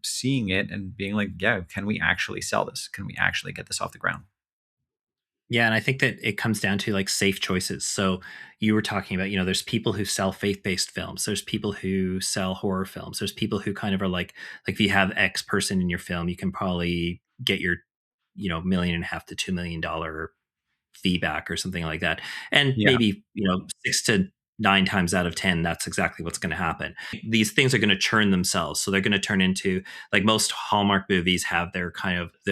seeing it and being like, yeah, can we actually sell this? Can we actually get this off the ground? Yeah, and I think that it comes down to like safe choices. So you were talking about, there's people who sell faith-based films. There's people who sell horror films. There's people who kind of are like if you have X person in your film, you can probably get your, $1.5 to $2 million feedback or something like that. And Yeah, maybe, 6 to 9 times out of 10, that's exactly what's going to happen. These things are going to churn themselves. So they're going to turn into like most Hallmark movies have their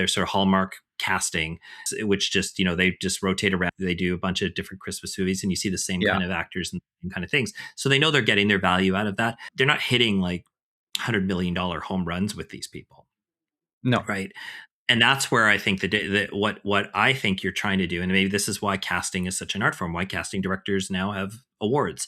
sort of Hallmark casting, which just, they just rotate around. They do a bunch of different Christmas movies and you see the same yeah, kind of actors and same kind of things. So they know they're getting their value out of that. They're not hitting like $100 million home runs with these people. no, Right. And that's where I think that what I think you're trying to do, and maybe this is why casting is such an art form, why casting directors now have awards,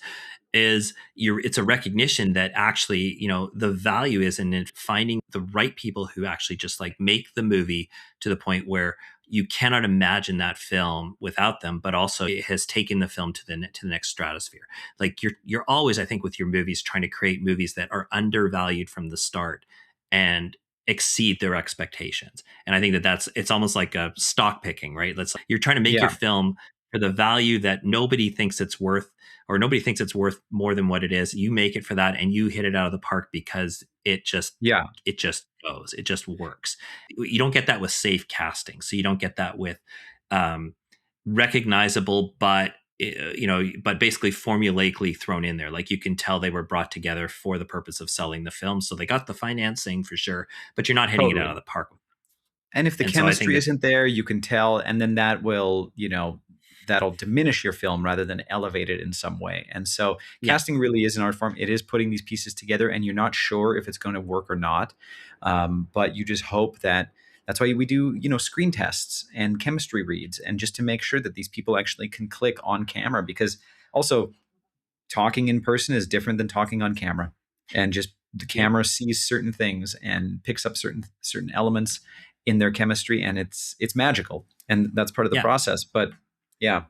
is it's a recognition that actually, the value is in finding the right people who actually just like make the movie to the point where you cannot imagine that film without them, but also it has taken the film to the next stratosphere. Like you're always, I think, with your movies trying to create movies that are undervalued from the start and exceed their expectations. And I think it's almost like a stock picking, right? You're trying to make your yeah, film for the value that nobody thinks it's worth, or nobody thinks it's worth more than what it is. You make it for that and you hit it out of the park because yeah, it just goes. It just works. You don't get that with safe casting. So you don't get that with um, recognizable, but basically formulaically thrown in there. Like you can tell they were brought together for the purpose of selling the film. So they got the financing for sure, but you're not hitting it out of totally. the park. And if the And so I think chemistry that, isn't there, you can tell, and then that will, that'll diminish your film rather than elevate it in some way. And so yeah, casting really is an art form. It is putting these pieces together, and you're not sure if it's going to work or not. But you just hope that that's why we do, screen tests and chemistry reads, and just to make sure that these people actually can click on camera. Because also, talking in person is different than talking on camera, and just the yeah, camera sees certain things and picks up certain elements in their chemistry, and it's magical, and that's part of the yeah. process. But yeah,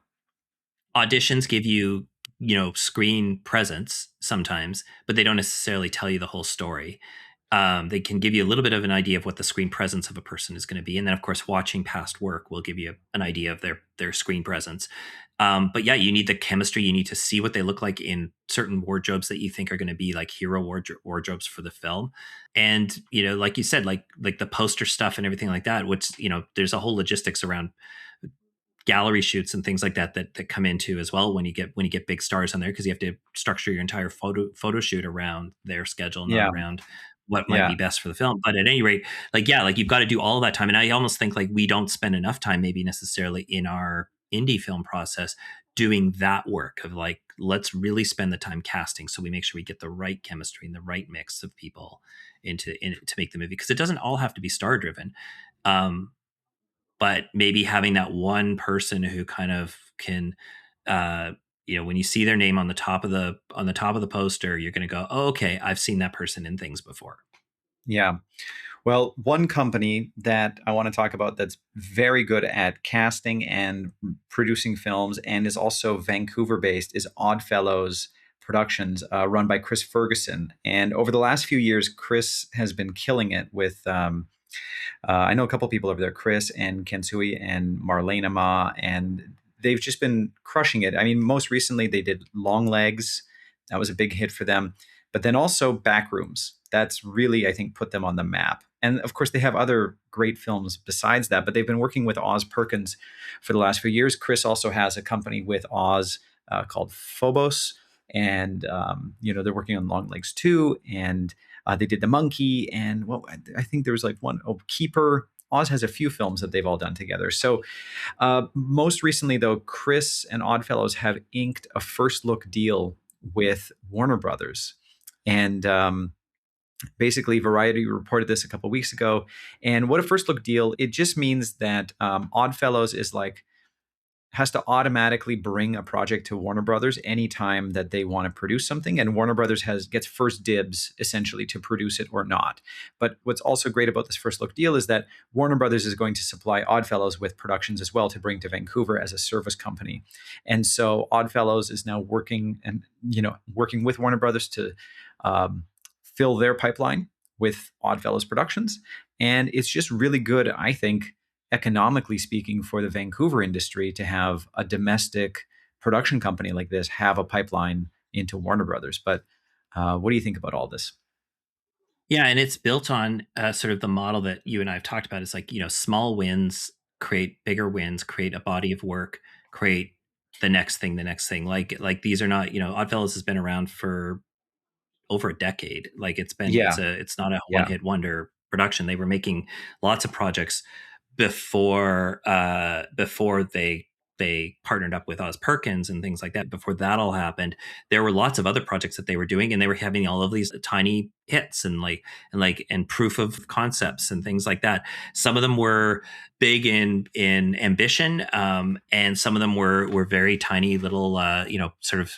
Auditions give you, screen presence sometimes, but they don't necessarily tell you the whole story. They can give you a little bit of an idea of what the screen presence of a person is going to be, and then of course watching past work will give you an idea of their screen presence. But yeah, you need the chemistry. You need to see what they look like in certain wardrobes that you think are going to be like hero wardrobes for the film. And like you said, like the poster stuff and everything like that, which there's a whole logistics around gallery shoots and things like that come into as well when you get big stars on there, because you have to structure your entire photo shoot around their schedule, not yeah, around what might yeah, be best for the film. But at any rate, like yeah, like you've got to do all of that time. And I almost think like we don't spend enough time maybe necessarily in our indie film process doing that work of like, let's really spend the time casting so we make sure we get the right chemistry and the right mix of people to make the movie, because it doesn't all have to be star driven. um, but maybe having that one person who kind of can, uh when you see their name on the top of the poster, you're going to go, oh, okay, I've seen that person in things before. yeah. Well, one company that I want to talk about that's very good at casting and producing films, and is also Vancouver based, is Oddfellows Productions, run by Chris Ferguson. And over the last few years, Chris has been killing it with. I know a couple people over there, Chris and Kensui and Marlena Ma, and they've just been crushing it. I mean, most recently they did Long Legs. That was a big hit for them. But then also Backrooms. That's really, I think, put them on the map. And of course, they have other great films besides that, but they've been working with Oz Perkins for the last few years. Chris also has a company with Oz called Phobos. And, they're working on Long Legs too. And they did The Monkey, and well, I think there was like one, oh, Keeper. Oz has a few films that they've all done together. So most recently, though, Chris and Oddfellows have inked a first look deal with Warner Brothers, and Basically, Variety reported this a couple weeks ago. And what a first look deal, it just means that Oddfellows is like has to automatically bring a project to Warner Brothers anytime that they want to produce something, and Warner Brothers has gets first dibs essentially to produce it or not. But what's also great about this first look deal is that Warner Brothers is going to supply Oddfellows with productions as well to bring to Vancouver as a service company. And so Oddfellows is now working and working with Warner Brothers to um, fill their pipeline with Oddfellows productions, and it's just really good, I think, economically speaking, for the Vancouver industry to have a domestic production company like this have a pipeline into Warner Brothers. But what do you think about all this? Yeah, and it's built on sort of the model that you and I have talked about. It's like, small wins create bigger wins, create a body of work, create the next thing. Like these are not, Oddfellows has been around for over a decade. Like Yeah, it's not a one yeah. hit wonder production. They were making lots of projects before they partnered up with Oz Perkins and things like that. Before that all happened, there were lots of other projects that they were doing, and they were having all of these tiny hits and proof of concepts and things like that. Some of them were big in ambition, and some of them were very tiny little, sort of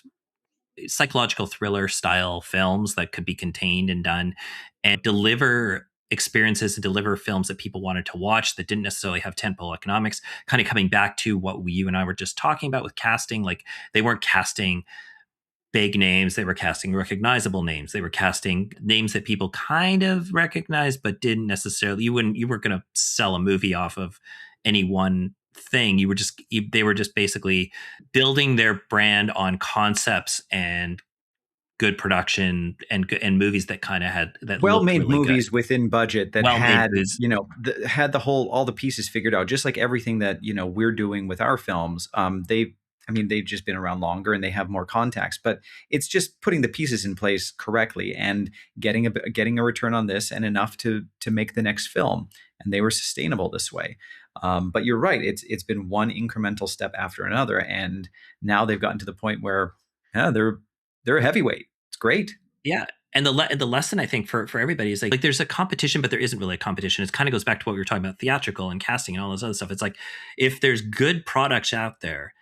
psychological thriller style films that could be contained and done and deliver experiences and deliver films that people wanted to watch that didn't necessarily have tentpole economics. Kind of coming back to what you and I were just talking about with casting, like they weren't casting big names, they were casting recognizable names, they were casting names that people kind of recognized but didn't necessarily. You weren't going to sell a movie off of any one thing. They were just basically building their brand on concepts and good production and movies that kind of had that looked Well-made really good. movies within budget that Well made had, movies. had the whole all the pieces figured out, just like everything that we're doing with our films. They've just been around longer and they have more contacts, but it's just putting the pieces in place correctly and getting a return on this and enough to make the next film. And they were sustainable this way. But you're right; it's been one incremental step after another, and now they've gotten to the point where, yeah, they're a heavyweight. It's great. Yeah. And the lesson I think for everybody is like there's a competition, but there isn't really a competition. It kind of goes back to what we were talking about theatrical and casting and all this other stuff. It's like if there's good products out there,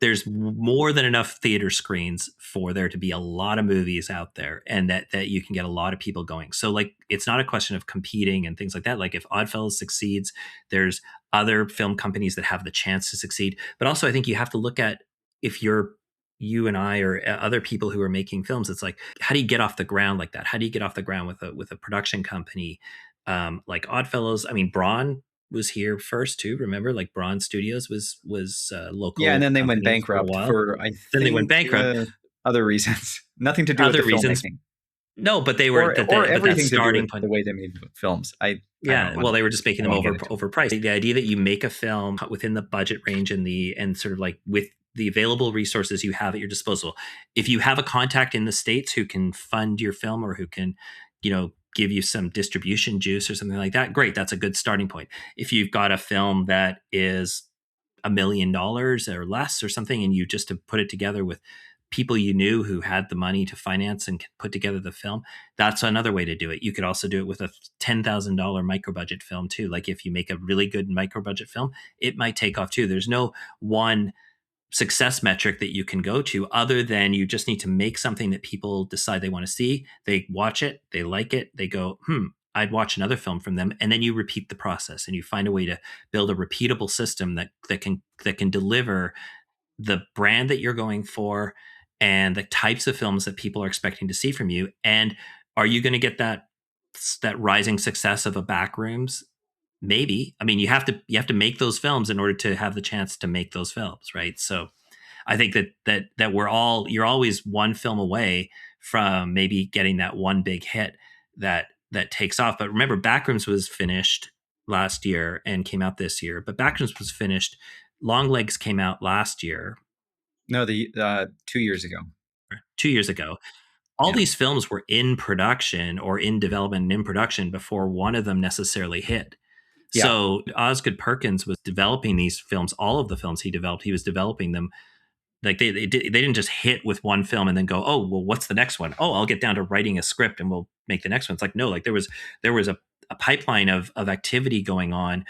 there's more than enough theater screens for there to be a lot of movies out there, and that you can get a lot of people going. So like it's not a question of competing and things like that. Like if Oddfellows succeeds, there's other film companies that have the chance to succeed. But also I think you have to look at, if you and I or other people who are making films, it's like, how do you get off the ground like that? How do you get off the ground with a production company like Oddfellows? I mean, Braun was here first too. Remember, like Braun Studios was a Yeah, and local then they went company for a bankrupt while. for, I Then they went think, bankrupt. other reasons. Nothing to do with the Other reasons, filmmaking, no, but they were or but that everything to do with starting point. the way they made films. I don't Yeah, want well, to. they were just making I don't them want to get into it. overpriced. The idea that you make a film within the budget range and sort of like with the available resources you have at your disposal. If you have a contact in the States who can fund your film or who can, give you some distribution juice or something like that, great. That's a good starting point. If you've got a film that is $1 million or less or something, and you just to put it together with people you knew who had the money to finance and put together the film, that's another way to do it. You could also do it with a $10,000 micro budget film too. Like if you make a really good micro budget film, it might take off too. There's no one success metric that you can go to other than you just need to make something that people decide they want to see. They watch it, they like it, they go, I'd watch another film from them, and then you repeat the process and you find a way to build a repeatable system that can deliver the brand that you're going for and the types of films that people are expecting to see from you. And are you going to get that rising success of a Backrooms? Maybe. I mean, you have to make those films in order to have the chance to make those films, right? So I think that you're always one film away from maybe getting that one big hit that takes off. But remember, Backrooms was finished last year and came out this year. But Backrooms was finished. Longlegs came out last year, No, the 2 years ago. 2 years ago. All Yeah, these films were in production or in development and in production before one of them necessarily hit. yeah. So Osgood Perkins was developing these films, all of the films he developed, he was developing them Like they didn't just hit with one film and then go, oh well, what's the next one? Oh, I'll get down to writing a script and we'll make the next one. It's like no, like there was a pipeline of activity going on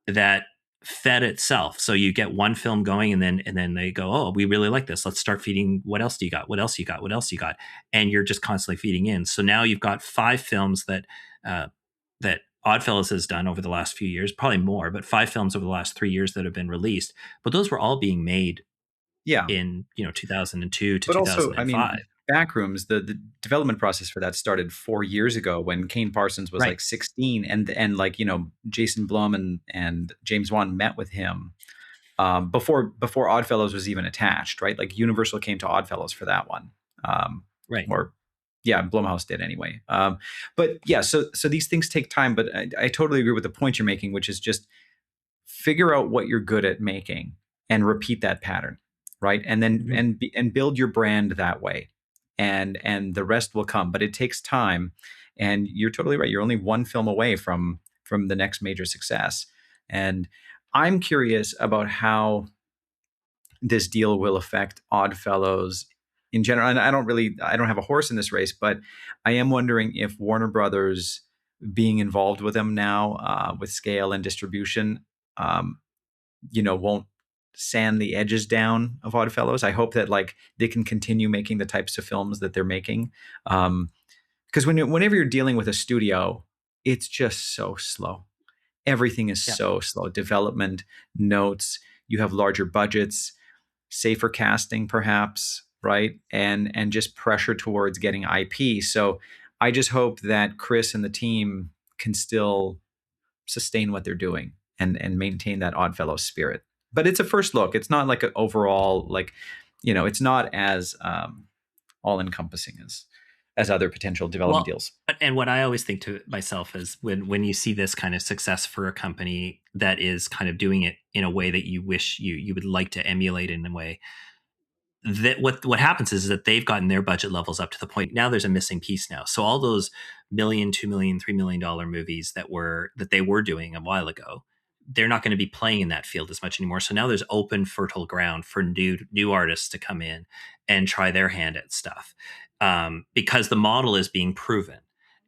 that fed itself. So you get one film going, and then they go, oh, we really like this. Let's start feeding. What else do you got? What else you got? What else you got? And you're just constantly feeding in. So now you've got 5 films uh, that Oddfellows has done over the last few years, probably more, but 5 films over the last 3 years that have been released. But those were all being made Yeah. in 2002 to But also, I 2005. mean, Backrooms, the development process for that started 4 years ago when Kane Parsons was Right. like 16, and like Jason Blum and James Wan met with him before Oddfellows was even attached, right? Like Universal came to Oddfellows for that one, Right. or yeah, Blumhouse did anyway. But yeah, so these things take time. But I totally agree with the point you're making, which is just figure out what you're good at making and repeat that pattern, right? And then Mhm. and build your brand that way, and the rest will come. But it takes time, and you're totally right. You're only one film away from the next major success. And I'm curious about how this deal will affect Oddfellows in general. And I don't have a horse in this race, but I am wondering if Warner Brothers being involved with them now, with scale and distribution, um, won't sand the edges down of Oddfellows. I hope that like they can continue making the types of films that they're making. Because whenever you're dealing with a studio, it's just so slow. Everything is Yeah. so slow. Development, notes, you have larger budgets, safer casting perhaps, right? And just pressure towards getting IP. So I just hope that Chris and the team can still sustain what they're doing and maintain that Oddfellow spirit. But it's a first look. It's not like an overall like, it's not as all encompassing as other potential development Well, deals. and what I always think to myself is when you see this kind of success for a company that is kind of doing it in a way that you wish you would like to emulate in a way, that what happens is that they've gotten their budget levels up to the point now there's a missing piece now. So all those million, $2 million, $3 million movies that they were doing a while ago, they're not going to be playing in that field as much anymore. So now there's open, fertile ground for new artists to come in and try their hand at stuff, because the model is being proven.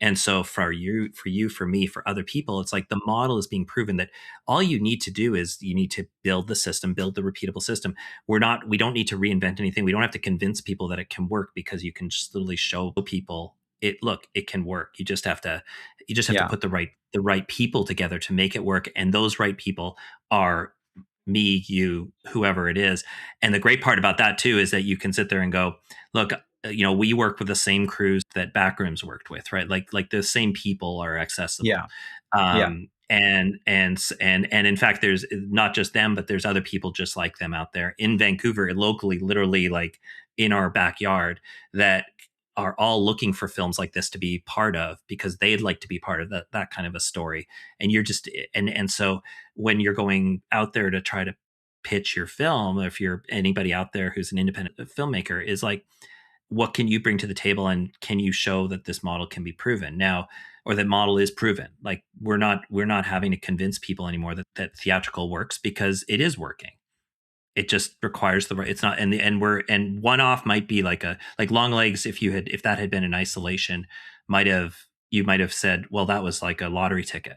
And so for me, for other people, it's like the model is being proven that all you need to do is you need to build the system, build the repeatable system. We don't need to reinvent anything. We don't have to convince people that it can work, because you can just literally show people it can work. You just have to Yeah. put the right people together to make it work, and those right people are me, you, whoever it is. And the great part about that too is that you can sit there and go, look, we work with the same crews that Backrooms worked with, right? Like the same people are accessible. Yeah. Yeah. And in fact, there's not just them, but there's other people just like them out there in Vancouver, locally, literally like in our backyard, that are all looking for films like this to be part of, because they'd like to be part of that kind of a story. And you're just and so when you're going out there to try to pitch your film, if you're anybody out there who's an independent filmmaker, is like, what can you bring to the table, and can you show that this model can be proven now, or that model is proven? Like we're not having to convince people anymore that theatrical works, because it is working. It just requires the right. It's not, and one off might be like Long Legs. If that had been in isolation, you might have said, well, that was like a lottery ticket.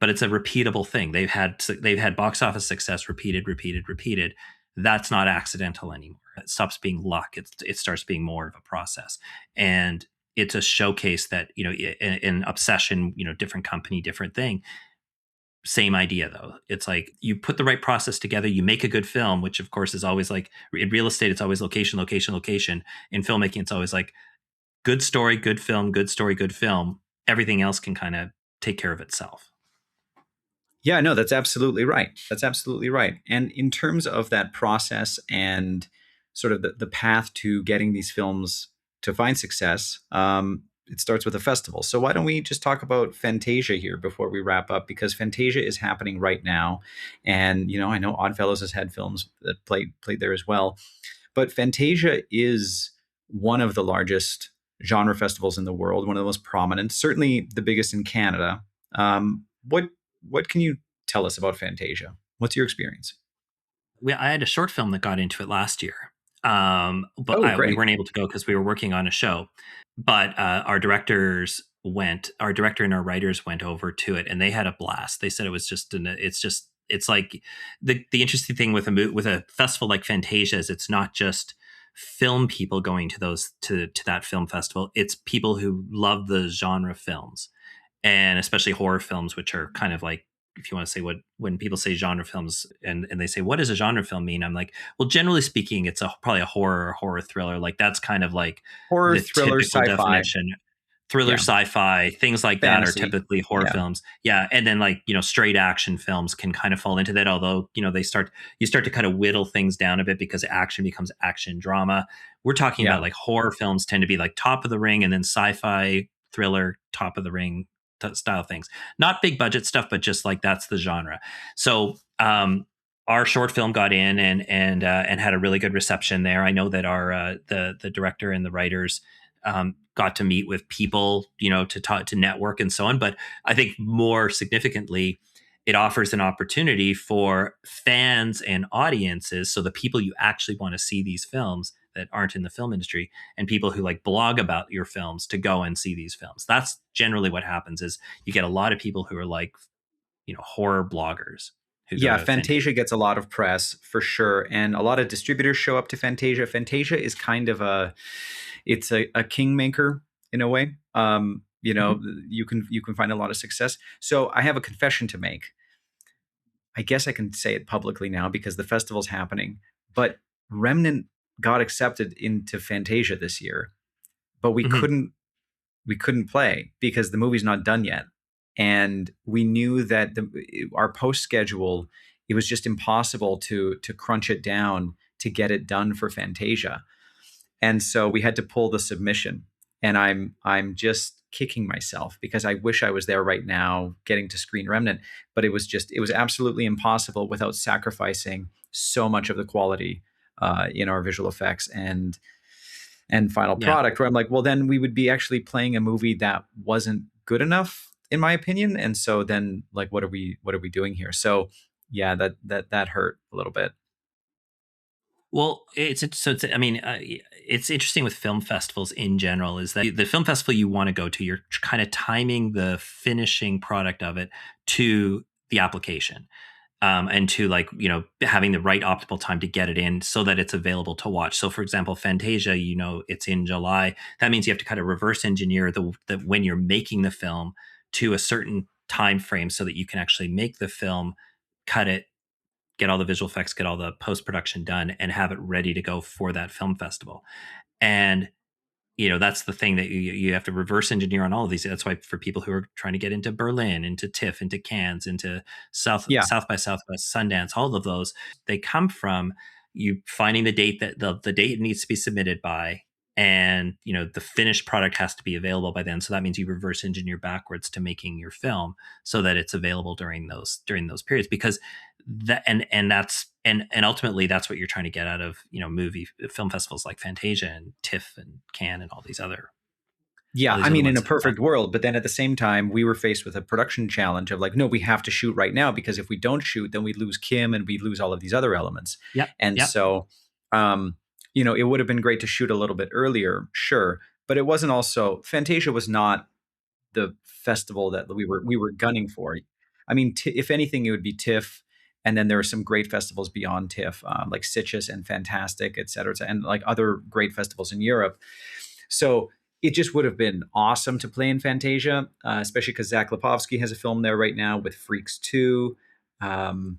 But it's a repeatable thing. They've had box office success, repeated. That's not accidental anymore. It stops being luck. It starts being more of a process, and it's a showcase that in Obsession, different company, different thing. Same idea though. It's like you put the right process together, you make a good film, which of course is always like in real estate, it's always location, location, location. In filmmaking, it's always like good story, good film, good story, good film. Everything else can kind of take care of itself. Yeah, no, that's absolutely right. That's absolutely right. And in terms of that process and sort of the path to getting these films to find success, it starts with a festival. So why don't we just talk about Fantasia here before we wrap up? Because Fantasia is happening right now, and I know Oddfellows has had films that played there as well, but Fantasia is one of the largest genre festivals in the world, one of the most prominent, certainly the biggest in Canada. What can you tell us about Fantasia? What's your experience? I had a short film that got into it last year. But Oh, we great. weren't able to go because we were working on a show. But our director and our writers went over to it, and they had a blast. They said it was it's like the interesting thing with with a festival like Fantasia is it's not just film people going to that film festival. It's people who love the genre films, and especially horror films, which are kind of like, if you want to say, what when people say genre films and they say what does a genre film mean, I'm like, well, generally speaking, it's probably a horror thriller. Like that's kind of like Horror, the thriller, typical sci-fi. definition. Thriller, Yeah. sci-fi, things like that are Fantasy. typically horror Yeah. films. Yeah, and then like straight action films can kind of fall into that. Although you start to kind of whittle things down a bit because action becomes action drama. We're talking Yeah. about like horror films tend to be like top of the ring, and then sci-fi thriller top of the ring style things. Not big budget stuff, but just like that's the genre. So our short film got in and had a really good reception there. I know that our the director and the writers got to meet with people, to talk, to network and so on. But I think more significantly, it offers an opportunity for fans and audiences. So the people you actually want to see these films that aren't in the film industry, and people who like blog about your films, to go and see these films. That's generally what happens. Is you get a lot of people who are like, horror bloggers who go Yeah, to Fantasia. Fantasia gets a lot of press for sure, and a lot of distributors show up to Fantasia. Fantasia is kind of it's a kingmaker in a way. Mhm. You can find a lot of success. So I have a confession to make. I guess I can say it publicly now because the festival's happening. But Remnant got accepted into Fantasia this year, but we Mhm. couldn't play because the movie's not done yet, and we knew that our post schedule, it was just impossible to crunch it down to get it done for Fantasia, and so we had to pull the submission. And I'm just kicking myself because I wish I was there right now getting to screen Remnant, but it was absolutely impossible without sacrificing so much of the quality in our visual effects and final Yeah. product, where I'm like, well, then we would be actually playing a movie that wasn't good enough, in my opinion. And so then, like, what are we doing here? So yeah, that hurt a little bit. Well, I mean, it's interesting with film festivals in general is that the film festival you want to go to, you're kind of timing the finishing product of it to the application, and to, like, having the right optimal time to get it in so that it's available to watch. So, for example, Fantasia, it's in July. That means you have to kind of reverse engineer the when you're making the film to a certain time frame so that you can actually make the film, cut it, get all the visual effects, get all the post production done, and have it ready to go for that film festival. And that's the thing that you have to reverse engineer on all of these. That's why for people who are trying to get into Berlin, into TIFF, into Cannes, into Yeah, South by Southwest, Sundance, all of those, they come from you finding the date that the date needs to be submitted by, and the finished product has to be available by then. So that means you reverse engineer backwards to making your film so that it's available during those periods, because and ultimately that's what you're trying to get out of movie film festivals like Fantasia and TIFF and Cannes and all yeah. these I other mean, in ones a that have. perfect world, but then at the same time, we were faced with a production challenge of like, no, we have to shoot right now because if we don't shoot, then we lose Kim and we lose all of these other elements. Yep, And yep. so, um, it would have been great to shoot a little bit earlier, sure, but it wasn't also Fantasia was not the festival that we were gunning for. I mean, if anything, it would be TIFF, and then there are some great festivals beyond TIFF, like Sitges and Fantastic, et cetera, and like other great festivals in Europe. So it just would have been awesome to play in Fantasia, especially because Zach Lipovsky has a film there right now with Freaks 2. Um,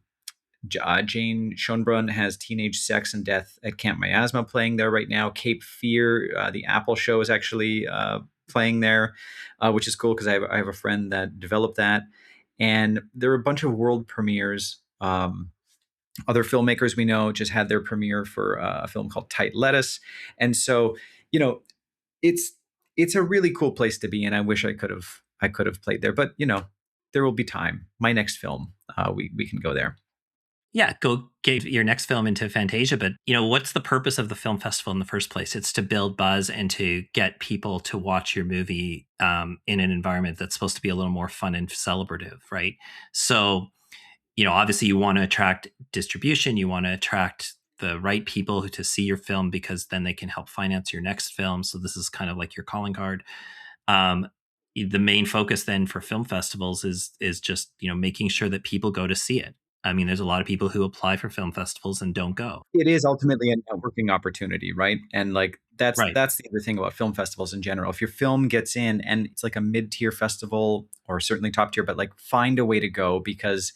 Jane Schoenbrunn has Teenage Sex and Death at Camp Miasma playing there right now. Cape Fear, the Apple show, is actually playing there, which is cool because I have a friend that developed that. And there are a bunch of world premieres. Other filmmakers we know just had their premiere for a film called Tight Lettuce. And so, you know, it's it's a really cool place to be, and I wish I could have played there. But there will be time. My next film, we can go there. Yeah, go get your next film into Fantasia. But what's the purpose of the film festival in the first place? It's to build buzz and to get people to watch your movie, in an environment that's supposed to be a little more fun and celebrative, right? So obviously you want to attract distribution, you want to attract the right people to see your film because then they can help finance your next film. So this is kind of like your calling card. Um, the main focus then for film festivals is just making sure that people go to see it. I mean, there's a lot of people who apply for film festivals and don't go. It is ultimately a networking opportunity, right? And like Right. that's the other thing about film festivals in general. If your film gets in and it's like a mid-tier festival or certainly top tier, but like find a way to go, because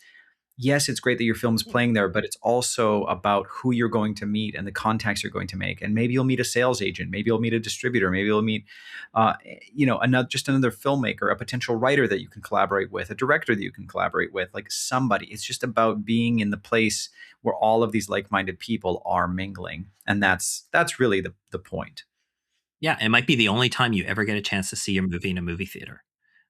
yes, it's great that your film's playing there, but it's also about who you're going to meet and the contacts you're going to make. And maybe you'll meet a sales agent, maybe you'll meet a distributor, maybe you'll meet, another filmmaker, a potential writer that you can collaborate with, a director that you can collaborate with, like somebody. It's just about being in the place where all of these like-minded people are mingling, and that's really the point. Yeah, it might be the only time you ever get a chance to see your movie in a movie theater.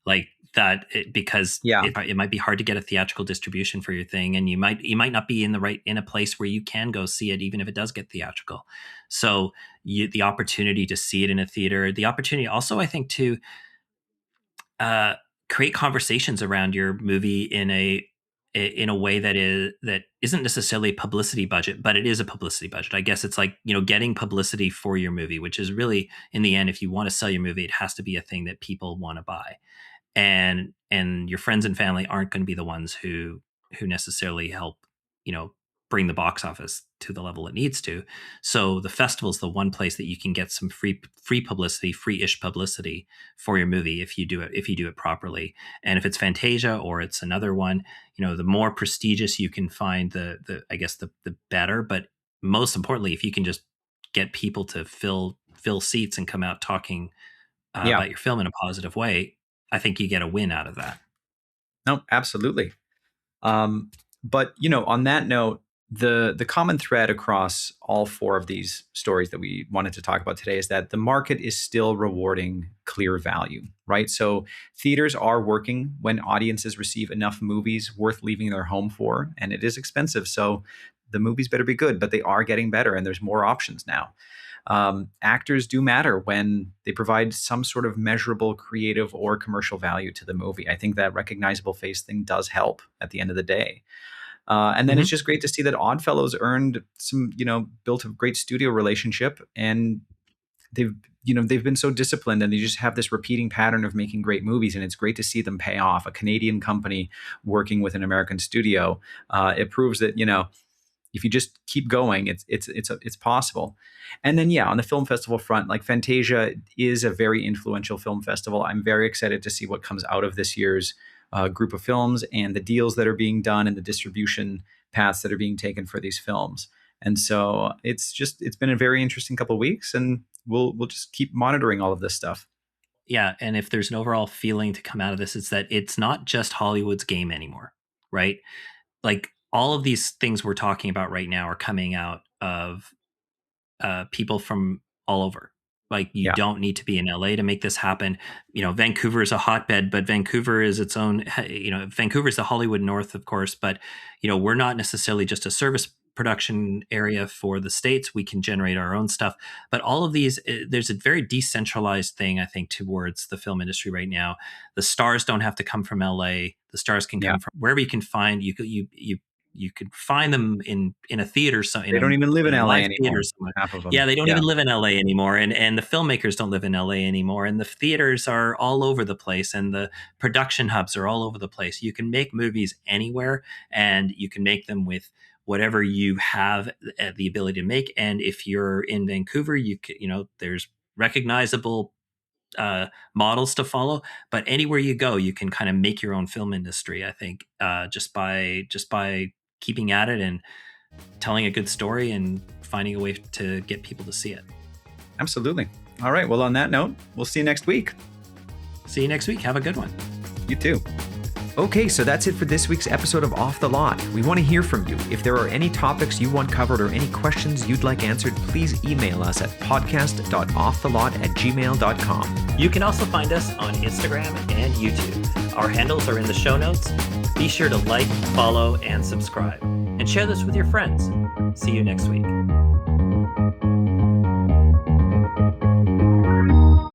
Like that because Yeah, it might be hard to get a theatrical distribution for your thing, and you might not be in a place where you can go see it even if it does get theatrical. So the opportunity to see it in a theater, the opportunity also I think to uh, create conversations around your movie in a way that isn't necessarily a publicity budget, but it is a publicity budget. I guess it's like, getting publicity for your movie, which is really in the end, if you want to sell your movie, it has to be a thing that people want to buy. And your friends and family aren't going to be the ones who necessarily help, you know, bring the box office to the level it needs to. So the festival is the one place that you can get some free publicity, free-ish publicity for your movie if you do it properly. And if it's Fantasia or it's another one, the more prestigious you can find, the I guess the better. But most importantly, if you can just get people to fill seats and come out talking yeah, about your film in a positive way, I think you get a win out of that. no, absolutely. But on that note, the common thread across all four of these stories that we wanted to talk about today is that the market is still rewarding clear value, right? So theaters are working when audiences receive enough movies worth leaving their home for, and it is expensive. So the movies better be good, but they are getting better, and there's more options now. Actors do matter when they provide some sort of measurable creative or commercial value to the movie. I think that recognizable face thing does help at the end of the day. And then it's Mhm. just great to see that Oddfellows earned some, built a great studio relationship, and they've, they've been so disciplined, and they just have this repeating pattern of making great movies, and it's great to see them pay off. A Canadian company working with an American studio, it proves that if you just keep going, it's possible. And then yeah, on the film festival front, like Fantasia is a very influential film festival. I'm very excited to see what comes out of this year's group of films and the deals that are being done and the distribution paths that are being taken for these films. And so it's been a very interesting couple of weeks, and we'll just keep monitoring all of this stuff. Yeah, and if there's an overall feeling to come out of this, it's that it's not just Hollywood's game anymore, right? Like all of these things we're talking about right now are coming out of people from all over. Like you Yeah, don't need to be in LA to make this happen. Vancouver is a hotbed, but Vancouver is its own. Vancouver is the Hollywood North, of course, but we're not necessarily just a service production area for the states. We can generate our own stuff, but all of these, there's a very decentralized thing I think towards the film industry right now. The stars don't have to come from LA. The stars can yeah. come from wherever you can find. You could find them in a theater, so in They a don't even live in live LA theater anymore. somewhere. Half of Yeah, them. they don't Yeah, even live in LA anymore, and the filmmakers don't live in LA anymore, and the theaters are all over the place, and the production hubs are all over the place. You can make movies anywhere, and you can make them with whatever you have the ability to make. And if you're in Vancouver, there's recognizable models to follow. But anywhere you go, you can kind of make your own film industry. I think just by keeping at it and telling a good story and finding a way to get people to see it. absolutely. All right. Well, on that note, we'll see you next week. See you next week. Have a good one. You too. Okay, so that's it for this week's episode of Off the Lot. We want to hear from you. If there are any topics you want covered or any questions you'd like answered, please email us at podcast.offthelot@gmail.com. You can also find us on Instagram and YouTube. Our handles are in the show notes. Be sure to like, follow, and subscribe. And share this with your friends. See you next week.